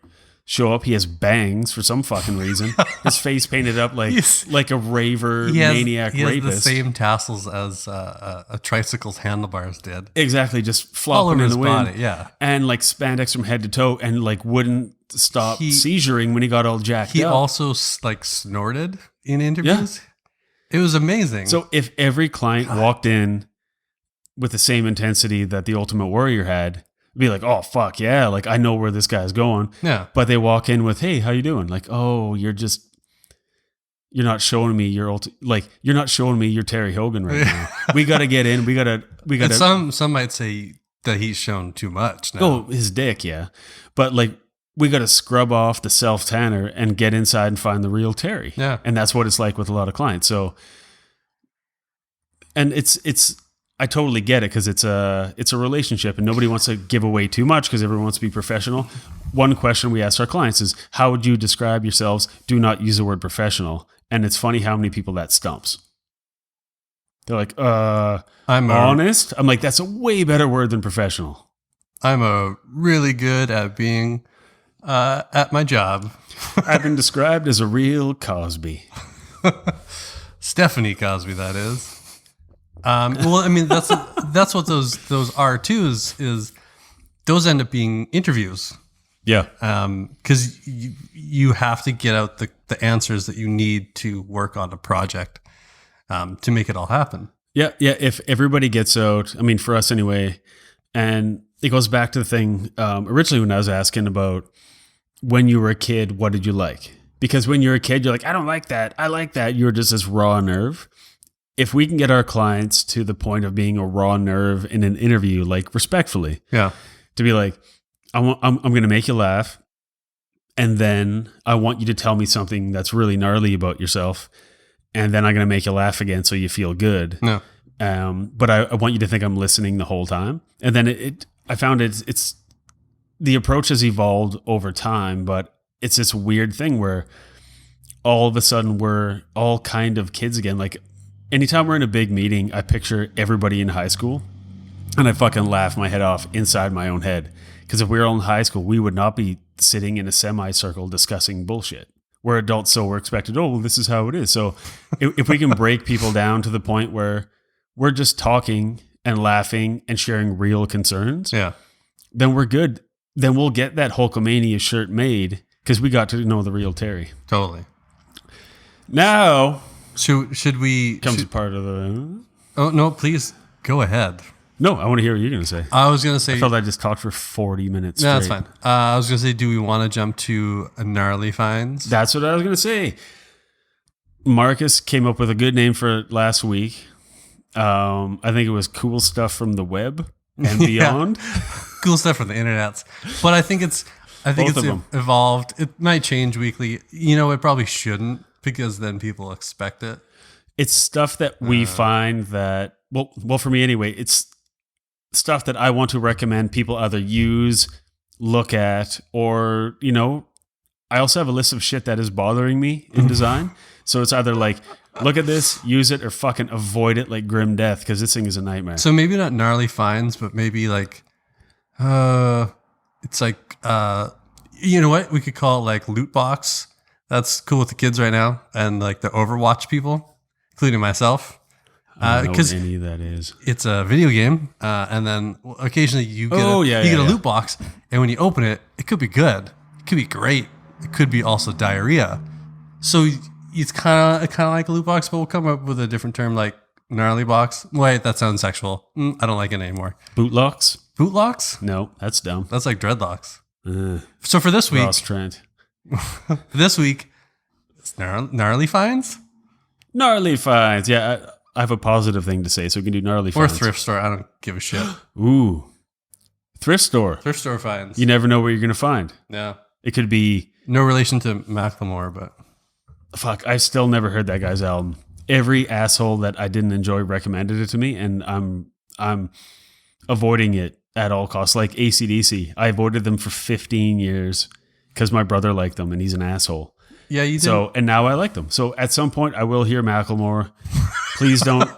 Show up, he has bangs for some fucking reason. His face painted up like a raver maniac rapist. He has the same tassels as a tricycle's handlebars did. Exactly, just flopping in the wind. Body, yeah. And like spandex from head to toe, and like wouldn't stop seizuring when he got all jacked up. He also like snorted in interviews. Yeah. It was amazing. So if every client walked in with the same intensity that the Ultimate Warrior had, be like, oh fuck yeah, like I know where this guy's going. Yeah. But they walk in with, hey, how you doing? Like, oh, you're not showing me you're not showing me your Terry Hogan right now. We gotta get in. We gotta. And some might say that he's shown too much now. Oh, his dick, yeah. But like, we gotta scrub off the self tanner and get inside and find the real Terry. Yeah. And that's what it's like with a lot of clients. So, and it's. I totally get it because it's a relationship and nobody wants to give away too much because everyone wants to be professional. One question we ask our clients is, how would you describe yourselves? Do not use the word professional. And it's funny how many people that stumps. They're like, I'm honest. I'm like, that's a way better word than professional. I'm really good at being at my job. I've been described as a real Cosby. Stephanie Cosby, that is. Well, I mean, that's what those are too. Is those end up being interviews? Yeah. Because you have to get out the answers that you need to work on a project to make it all happen. Yeah, yeah. If everybody gets out, I mean, for us anyway, and it goes back to the thing originally when I was asking about when you were a kid, what did you like? Because when you're a kid, you're like, I don't like that. I like that. You're just this raw nerve. If we can get our clients to the point of being a raw nerve in an interview, like respectfully, yeah, to be like, I'm going to make you laugh, and then I want you to tell me something that's really gnarly about yourself, and then I'm going to make you laugh again so you feel good. No, but I want you to think I'm listening the whole time, and then I found it's the approach has evolved over time, but it's this weird thing where all of a sudden we're all kind of kids again, like. Anytime we're in a big meeting, I picture everybody in high school and I fucking laugh my head off inside my own head. Because if we were all in high school, we would not be sitting in a semicircle discussing bullshit. We're adults, so we're expected, oh, well, this is how it is. So if we can break people down to the point where we're just talking and laughing and sharing real concerns, then we're good. Then we'll get that Hulkamania shirt made because we got to know the real Terry. Totally. Now... Should we... Comes part of the... Oh, no, please go ahead. No, I want to hear what you're going to say. I was going to say... I felt I just talked for 40 minutes straight. No, that's fine. I was going to say, do we want to jump to gnarly finds? That's what I was going to say. Marcus came up with a good name for it last week. I think it was cool stuff from the web and beyond. Cool stuff from the internets. But I think it's evolved. It might change weekly. You know, it probably shouldn't. Because then people expect it. It's stuff that we find that, well, for me anyway, it's stuff that I want to recommend people either use, look at, or, you know, I also have a list of shit that is bothering me in design. So it's either like, look at this, use it, or fucking avoid it like grim death because this thing is a nightmare. So maybe not gnarly finds, but maybe like, it's like, you know what? We could call it like loot box. That's cool with the kids right now, and like the Overwatch people, including myself. I don't know what any of that is. It's a video game, and then occasionally you get a loot box, and when you open it, it could be good, it could be great, it could be also diarrhea. So it's kind of like a loot box, but we'll come up with a different term like gnarly box. Wait, that sounds sexual. I don't like it anymore. Bootlocks? Bootlocks? No, that's dumb. That's like dreadlocks. So for this week, Ross Trent. This week, it's gnarly finds? Gnarly finds. Yeah, I have a positive thing to say, so we can do gnarly finds. Or thrift store. I don't give a shit. Ooh. Thrift store. Thrift store finds. You never know what you're going to find. Yeah. It could be... No relation to Macklemore, but... Fuck, I still never heard that guy's album. Every asshole that I didn't enjoy recommended it to me, and I'm avoiding it at all costs. Like AC/DC. I avoided them for 15 years. Because my brother liked them and he's an asshole. Yeah, you did. So, and now I like them. So at some point I will hear Macklemore. Please don't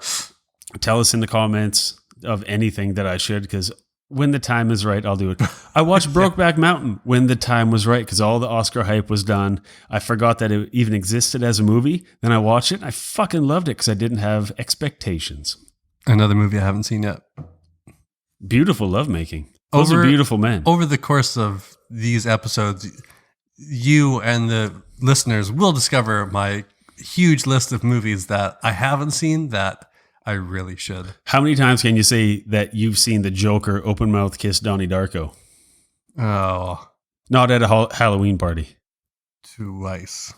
tell us in the comments of anything that I should, because when the time is right, I'll do it. I watched Brokeback Mountain when the time was right, because all the Oscar hype was done. I forgot that it even existed as a movie. Then I watched it, and I fucking loved it because I didn't have expectations. Another movie I haven't seen yet. Beautiful lovemaking. Those are beautiful men. Over the course of these episodes, you and the listeners will discover my huge list of movies that I haven't seen that I really should. How many times can you say that you've seen the Joker open mouth kiss Donnie Darko? Oh. Not at a Halloween party. Twice.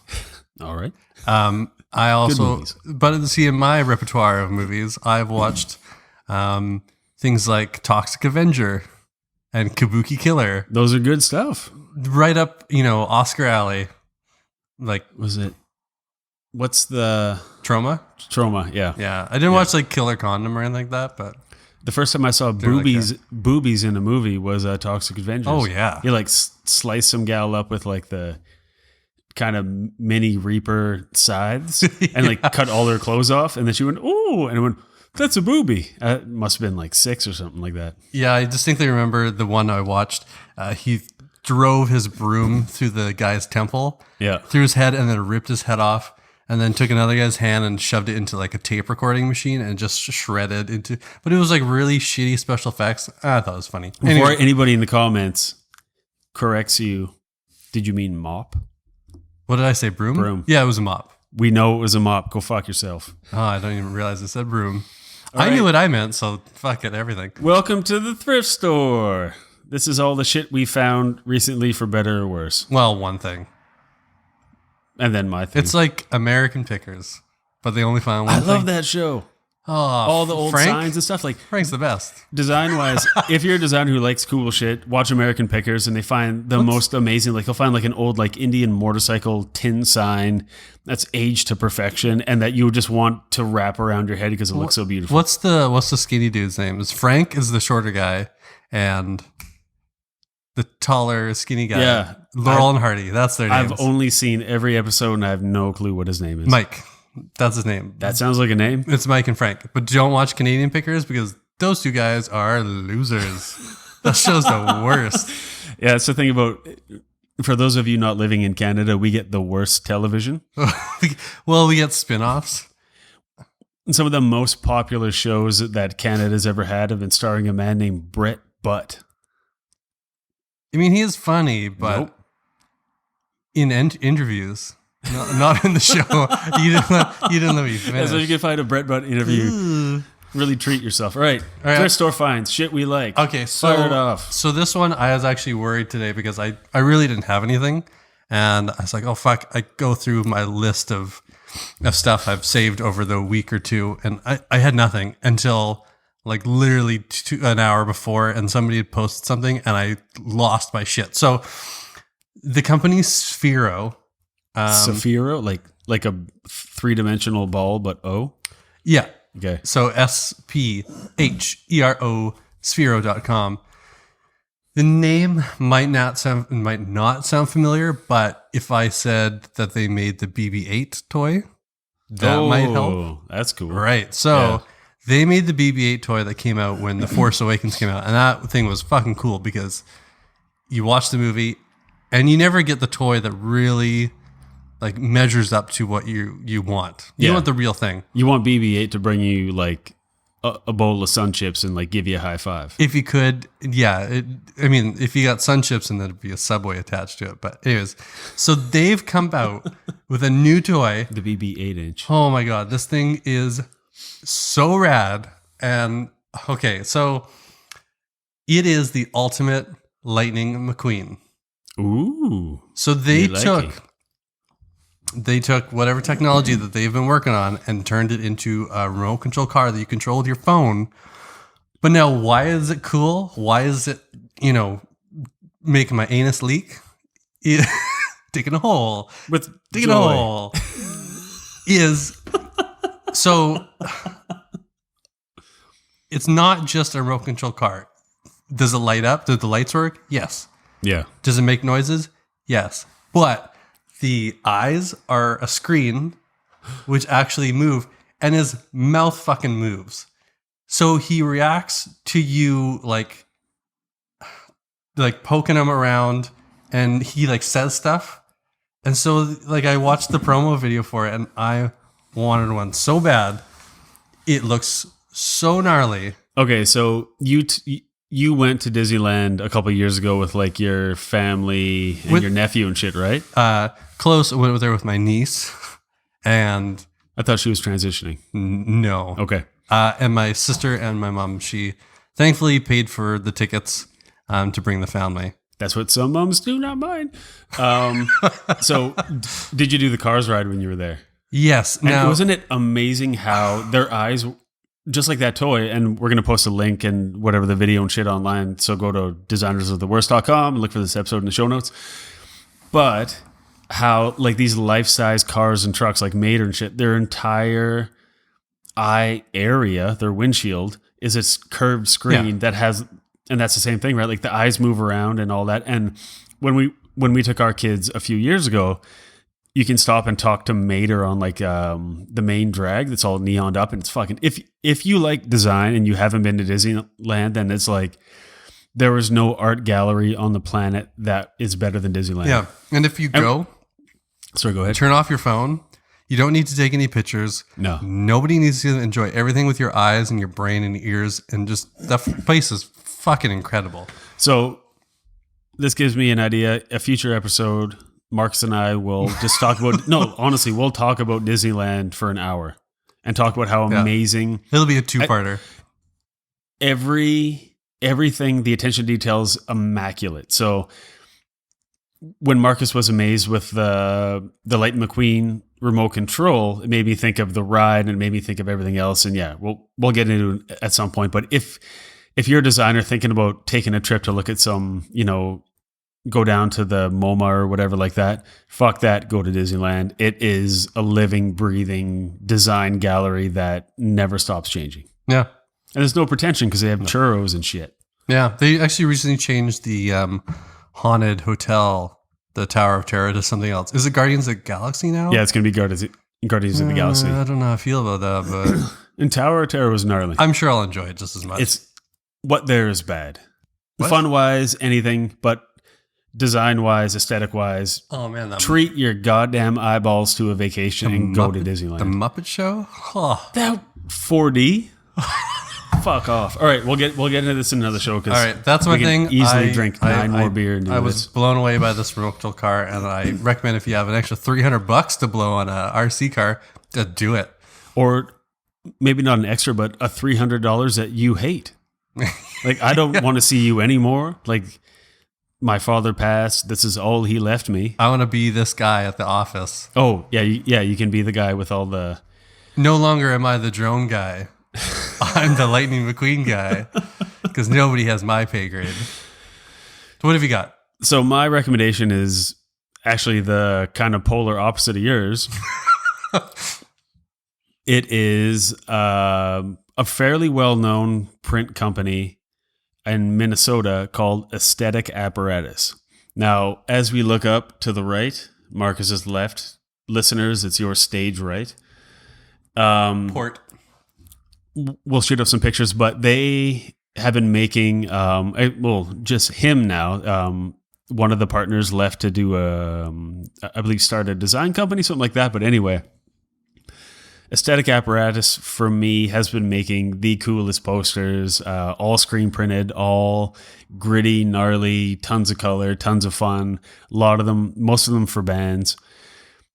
All right. I also, but see, in my repertoire of movies, I've watched things like Toxic Avenger and Kabuki Killer. Those are good stuff. Right up, Oscar alley. Like, was it? What's the Trauma? Trauma, yeah. Yeah. I didn't watch like Killer Condom or anything like that, but the first time I saw boobies in a movie was Toxic Avengers. Oh yeah. You like slice some gal up with like the kind of mini Reaper scythes and like cut all her clothes off, and then she went, "Oh," and I went, "That's a boobie." It must have been like 6 or something like that. Yeah, I distinctly remember the one I watched. He drove his broom through the guy's temple, through his head, and then ripped his head off. And then took another guy's hand and shoved it into like a tape recording machine and just shredded into. But it was like really shitty special effects. I thought it was funny. Before anybody in the comments corrects you, did you mean mop? What did I say? Broom? Broom. Yeah, it was a mop. We know it was a mop. Go fuck yourself. Oh, I don't even realize it said broom. I knew what I meant, so fuck it, everything. Welcome to the thrift store. This is all the shit we found recently, for better or worse. Well, one thing. And then my thing. It's like American Pickers, but they only found one thing. I love that show. Oh, all the old signs and stuff. Like Frank's the best. Design-wise, if you're a designer who likes cool shit, watch American Pickers, and they find the most amazing. Like they'll find like an old like Indian motorcycle tin sign that's aged to perfection, and that you just want to wrap around your head because it looks so beautiful. What's the skinny dude's name? Is Frank is the shorter guy, and the taller skinny guy. Yeah. Laurel and Hardy. That's their names. I've only seen every episode, and I have no clue what his name is. Mike. That's his name. That sounds like a name. It's Mike and Frank. But don't watch Canadian Pickers because those two guys are losers. That show's the worst. Yeah, that's the thing about, for those of you not living in Canada, we get the worst television. Well, we get spin-offs. And some of the most popular shows that Canada's ever had have been starring a man named Brett Butt. I mean, he is funny, but in interviews, not in the show. You didn't let me finish. So you can find a Brett Butt interview. Really treat yourself. All right. Thrift store finds. Shit we like. Okay, so fire it off. So this one, I was actually worried today because I really didn't have anything. And I was like, oh, fuck. I go through my list of stuff I've saved over the week or two. And I had nothing until like literally an hour before, and somebody had posted something and I lost my shit. So the company Sphero. Sphero? Like a 3-dimensional ball, but O? Yeah. Okay. So SPHERO, Sphero.com. The name might not sound familiar, but if I said that they made the BB-8 toy, that might help. That's cool. Right. So they made the BB-8 toy that came out when The Force Awakens came out, and that thing was fucking cool because you watch the movie and you never get the toy that really like measures up to what you want. You want the real thing. You want BB-8 to bring you like a bowl of Sun Chips and like give you a high five. If you could, yeah. If you got Sun Chips and there'd be a Subway attached to it. But anyways, so they've come out with a new toy. The BB-8 inch. Oh my God. This thing is so rad. And okay, so it is the ultimate Lightning McQueen. Ooh. So they took whatever technology that they've been working on and turned it into a remote control car that you control with your phone. But now, why is it cool? Why is it, making my anus leak? Digging a hole. With digging a hole. So it's not just a remote control car. Does it light up? Does the lights work? Yes. Yeah. Does it make noises? Yes. But the eyes are a screen which actually move, and his mouth fucking moves. So he reacts to you like poking him around, and he like says stuff. And so like I watched the promo video for it, and I wanted one so bad. It looks so gnarly. Okay, so you went to Disneyland a couple years ago with like your family and your nephew and shit, right? Close. I went there with my niece, and I thought she was transitioning. No. Okay. And my sister and my mom, she thankfully paid for the tickets to bring the family. That's what some moms do, not mine. So did you do the Cars ride when you were there? Yes. And wasn't it amazing how their eyes, just like that toy, and we're going to post a link and whatever the video and shit online. So go to designersoftheworst.com and look for this episode in the show notes. But how like these life-size cars and trucks like Mater and shit, their entire eye area, their windshield is a curved screen that has, and that's the same thing, right? Like the eyes move around and all that. And when we took our kids a few years ago, you can stop and talk to Mater on like the main drag that's all neoned up, and it's fucking, if you like design and you haven't been to Disneyland, then it's like there is no art gallery on the planet that is better than Disneyland. Yeah. And if you go, sorry, go ahead. Turn off your phone. You don't need to take any pictures. No. Nobody needs to enjoy everything with your eyes and your brain and ears, and just that place is fucking incredible. So this gives me an idea. A future episode, Marcus and I will just talk about, no, honestly, we'll talk about Disneyland for an hour and talk about how amazing. It'll be a two-parter. Everything, the attention to detail is immaculate. So when Marcus was amazed with the Lightning McQueen remote control, it made me think of the ride, and it made me think of everything else. And yeah, we'll get into it at some point. But if you're a designer thinking about taking a trip to look at some, go down to the MoMA or whatever like that, fuck that, go to Disneyland. It is a living, breathing design gallery that never stops changing. Yeah. And there's no pretension because they have churros and shit. Yeah. They actually recently changed the haunted hotel, the Tower of Terror, to something else. Is it Guardians of the Galaxy now? Yeah, it's going to be Guardians of the Galaxy. I don't know how I feel about that, but... And Tower of Terror was gnarly. I'm sure I'll enjoy it just as much. It's what there is bad. Fun-wise, anything, but design-wise, aesthetic-wise, oh man, treat your goddamn eyeballs to a vacation and go to Disneyland. The Muppet Show? Oh. That 4D? Fuck off. All right, we'll get into this in another show. All right, that's my thing. Easily drink nine more beer. And I was blown away by this remote control car, and I recommend if you have an extra $300 to blow on a RC car, do it. Or maybe not an extra, but a $300 that you hate. Like, I don't want to see you anymore. Like, my father passed. This is all he left me. I want to be this guy at the office. Oh, yeah. You can be the guy with all the... No longer am I the drone guy. I'm the Lightning McQueen guy, because nobody has my pay grade. What have you got? So my recommendation is actually the kind of polar opposite of yours. It is a fairly well-known print company in Minnesota called Aesthetic Apparatus. Now, as we look up to the right, Marcus's left, listeners, it's your stage right. Port. We'll shoot up some pictures, but they have been making, just him now. One of the partners left to do I believe start a design company, something like that. But anyway, Aesthetic Apparatus for me has been making the coolest posters, all screen printed, all gritty, gnarly, tons of color, tons of fun. A lot of them, most of them for bands.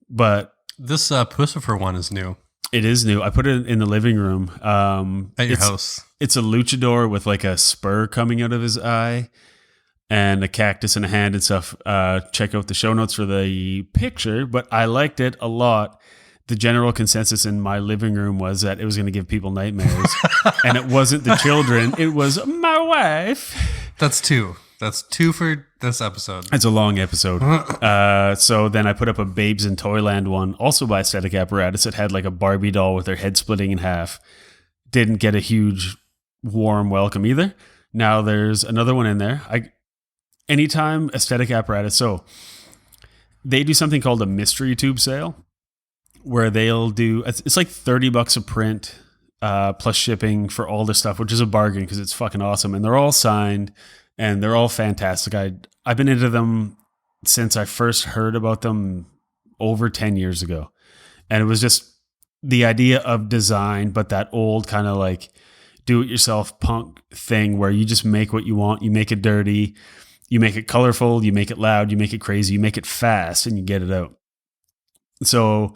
But this Pussifer one is new. It is new. I put it in the living room. At your house. It's a luchador with like a spur coming out of his eye and a cactus in a hand and stuff. Check out the show notes for the picture, but I liked it a lot. The general consensus in my living room was that it was going to give people nightmares. And it wasn't the children. It was my wife. That's two. That's two for this episode. It's a long episode. So then I put up a Babes in Toyland one, also by Aesthetic Apparatus. It had like a Barbie doll with her head splitting in half. Didn't get a huge warm welcome either. Now there's another one in there. Anytime Aesthetic Apparatus. So they do something called a mystery tube sale where they'll do, it's like $30 a print. plus shipping for all this stuff, which is a bargain because it's fucking awesome. And they're all signed and they're all fantastic. I've been into them since I first heard about them over 10 years ago. And it was just the idea of design, but that old kind of like do-it-yourself punk thing where you just make what you want, you make it dirty, you make it colorful, you make it loud, you make it crazy, you make it fast, and you get it out. So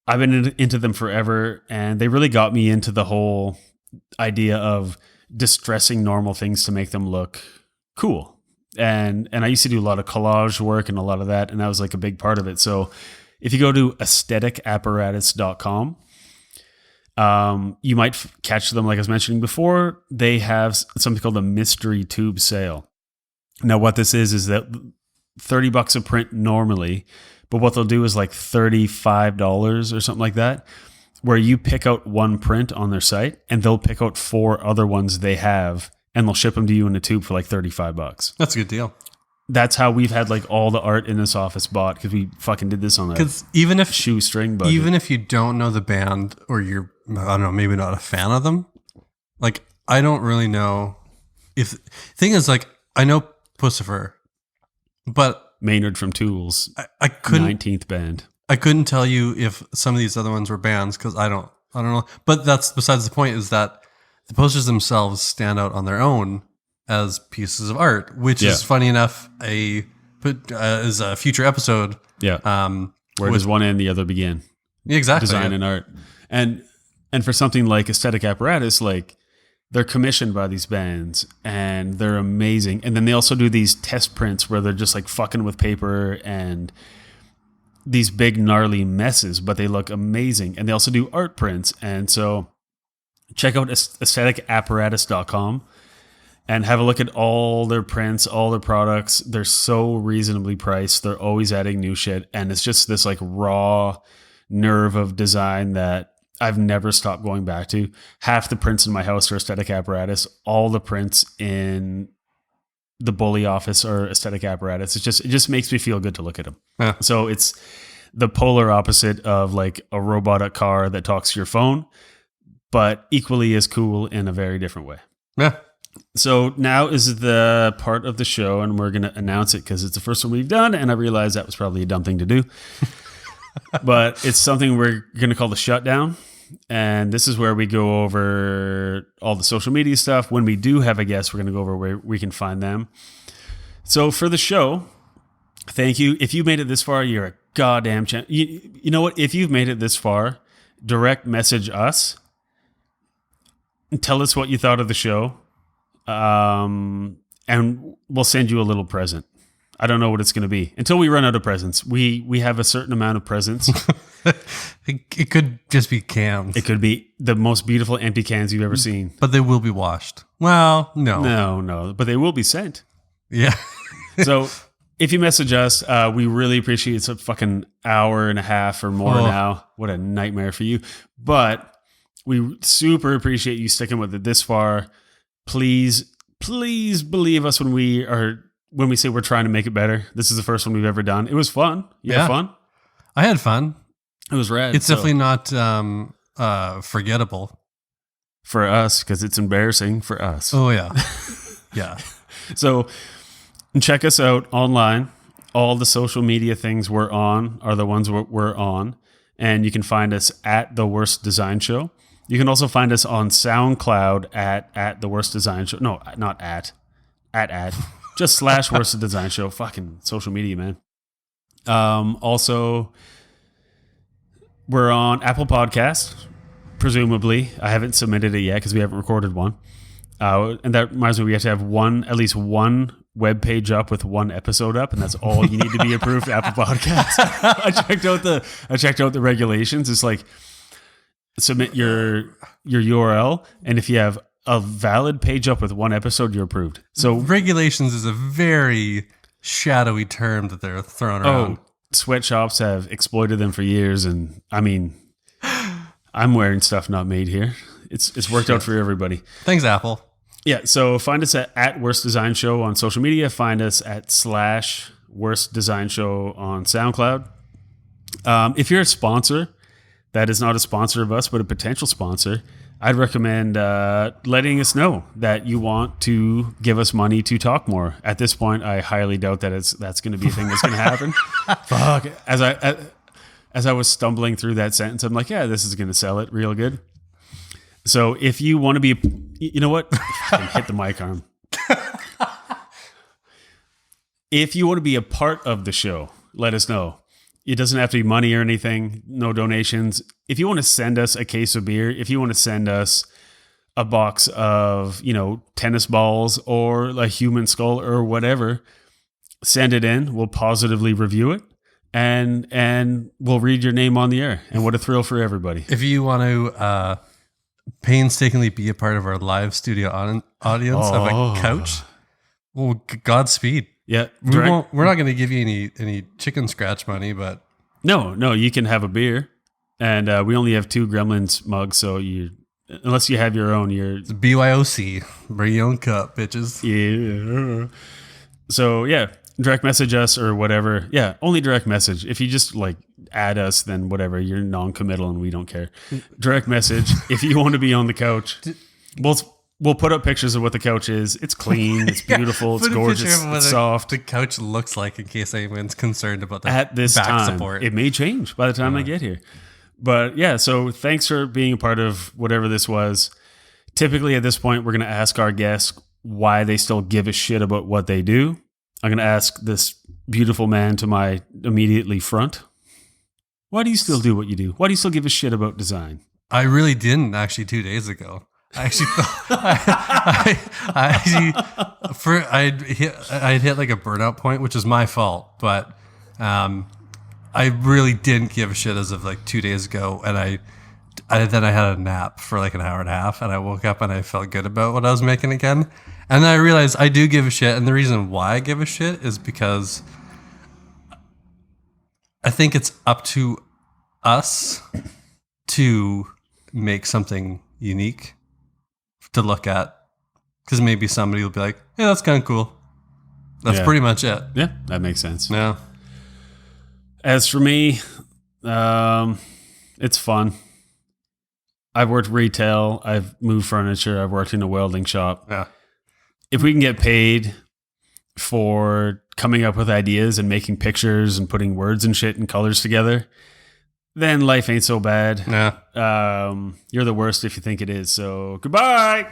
I've been into them forever, and they really got me into the whole idea of distressing normal things to make them look cool. And I used to do a lot of collage work and a lot of that, and that was like a big part of it. So if you go to aestheticapparatus.com, you might catch them, like I was mentioning before. They have something called a mystery tube sale. Now, what this is that $30 a print normally, but what they'll do is like $35 or something like that, where you pick out one print on their site and they'll pick out 4 other ones they have and they'll ship them to you in a tube for like $35. That's a good deal. That's how we've had like all the art in this office bought because we fucking did this on a shoestring budget. Even if you don't know the band or you're, I don't know, maybe not a fan of them, like I don't really know if thing is like I know Pussifer, but Maynard from Tools, I couldn't 19th band. I couldn't tell you if some of these other ones were bands because I don't know. But that's besides the point. Is that the posters themselves stand out on their own as pieces of art, which is funny enough is a future episode. Yeah, where does one end, the other begin? Exactly, design and art, and for something like Aesthetic Apparatus, like they're commissioned by these bands and they're amazing. And then they also do these test prints where they're just like fucking with paper and these big gnarly messes, but they look amazing. And they also do art prints. And so check out aestheticapparatus.com and have a look at all their prints, all their products. They're so reasonably priced. They're always adding new shit. And it's just this like raw nerve of design that I've never stopped going back to. Half the prints in my house are Aesthetic Apparatus. All the prints in the Bully office are Aesthetic Apparatus. It just makes me feel good to look at them. Yeah. So it's the polar opposite of like a robotic car that talks to your phone, but equally as cool in a very different way. Yeah. So now is the part of the show, and we're going to announce it because it's the first one we've done, and I realized that was probably a dumb thing to do. But it's something we're going to call the shutdown. And this is where we go over all the social media stuff. When we do have a guest, we're going to go over where we can find them. So for the show, thank you. If you made it this far, you're a goddamn champ. You know what? If you've made it this far, direct message us and tell us what you thought of the show. And we'll send you a little present. I don't know what it's going to be until we run out of presents. We have a certain amount of presents. It could just be cans. It could be the most beautiful empty cans you've ever seen. But they will be washed. Well, no. No. But they will be sent. Yeah. So if you message us, we really appreciate it. It's a fucking hour and a half or more now. What a nightmare for you. But we super appreciate you sticking with it this far. Please believe us when we say we're trying to make it better. This is the first one we've ever done. It was fun. You had fun? I had fun. It was rad. It's definitely not forgettable. For us, because it's embarrassing for us. Oh, yeah. Yeah. So check us out online. All the social media things we're on are the ones we're on. And you can find us at The Worst Design Show. You can also find us on SoundCloud at The Worst Design Show. No, not at. Just / Worst Design Show. Fucking social media, man. Also, we're on Apple Podcasts, presumably. I haven't submitted it yet because we haven't recorded one. And that reminds me, we have to have at least one web page up with one episode up, and that's all you need to be approved for Apple Podcasts. I checked out the regulations. It's like submit your URL, and if you have a valid page up with one episode, you're approved. So regulations is a very shadowy term that they're throwing around. Sweatshops have exploited them for years, and I mean, I'm wearing stuff not made here. It's worked out for everybody. Thanks, Apple. Yeah, so find us at Worst Design Show on social media. Find us at / Worst Design Show on SoundCloud. If you're a sponsor that is not a sponsor of us, but a potential sponsor, I'd recommend letting us know that you want to give us money to talk more. At this point, I highly doubt that that's going to be a thing that's going to happen. Fuck. As I was stumbling through that sentence, I'm like, yeah, this is going to sell it real good. So if you want to be, you know what? Hit the mic arm. If you want to be a part of the show, let us know. It doesn't have to be money or anything, no donations. If you want to send us a case of beer, if you want to send us a box of, tennis balls or a human skull or whatever, send it in. We'll positively review it and we'll read your name on the air. And what a thrill for everybody. If you want to painstakingly be a part of our live studio audience of a couch, well, Godspeed. Yeah, we're not going to give you any chicken scratch money, but no, you can have a beer, and we only have 2 Gremlins mugs, so unless you have your own, it's BYOC, bring your own cup, bitches. Yeah. So yeah, direct message us or whatever. Yeah, only direct message. If you just add us, then whatever. You're non-committal, and we don't care. Direct message. If you want to be on the couch, We'll put up pictures of what the couch is. It's clean. It's beautiful. It's gorgeous. It's soft. The couch looks like, in case anyone's concerned about the at this back time support. It may change by the time I get here. But yeah, so thanks for being a part of whatever this was. Typically at this point, we're going to ask our guests why they still give a shit about what they do. I'm going to ask this beautiful man to my immediately front. Why do you still do what you do? Why do you still give a shit about design? I really didn't actually 2 days ago. I actually thought I'd hit a burnout point, which is my fault, but I really didn't give a shit as of 2 days ago, and then I had a nap for an hour and a half, and I woke up and I felt good about what I was making again, and then I realized I do give a shit, and the reason why I give a shit is because I think it's up to us to make something unique to look at, because maybe somebody will be like, hey, that's kind of cool. That's pretty much it. Yeah, that makes sense. Yeah. As for me, it's fun. I've worked retail. I've moved furniture. I've worked in a welding shop. Yeah. If we can get paid for coming up with ideas and making pictures and putting words and shit and colors together, then life ain't so bad. Yeah. You're the worst if you think it is. So goodbye.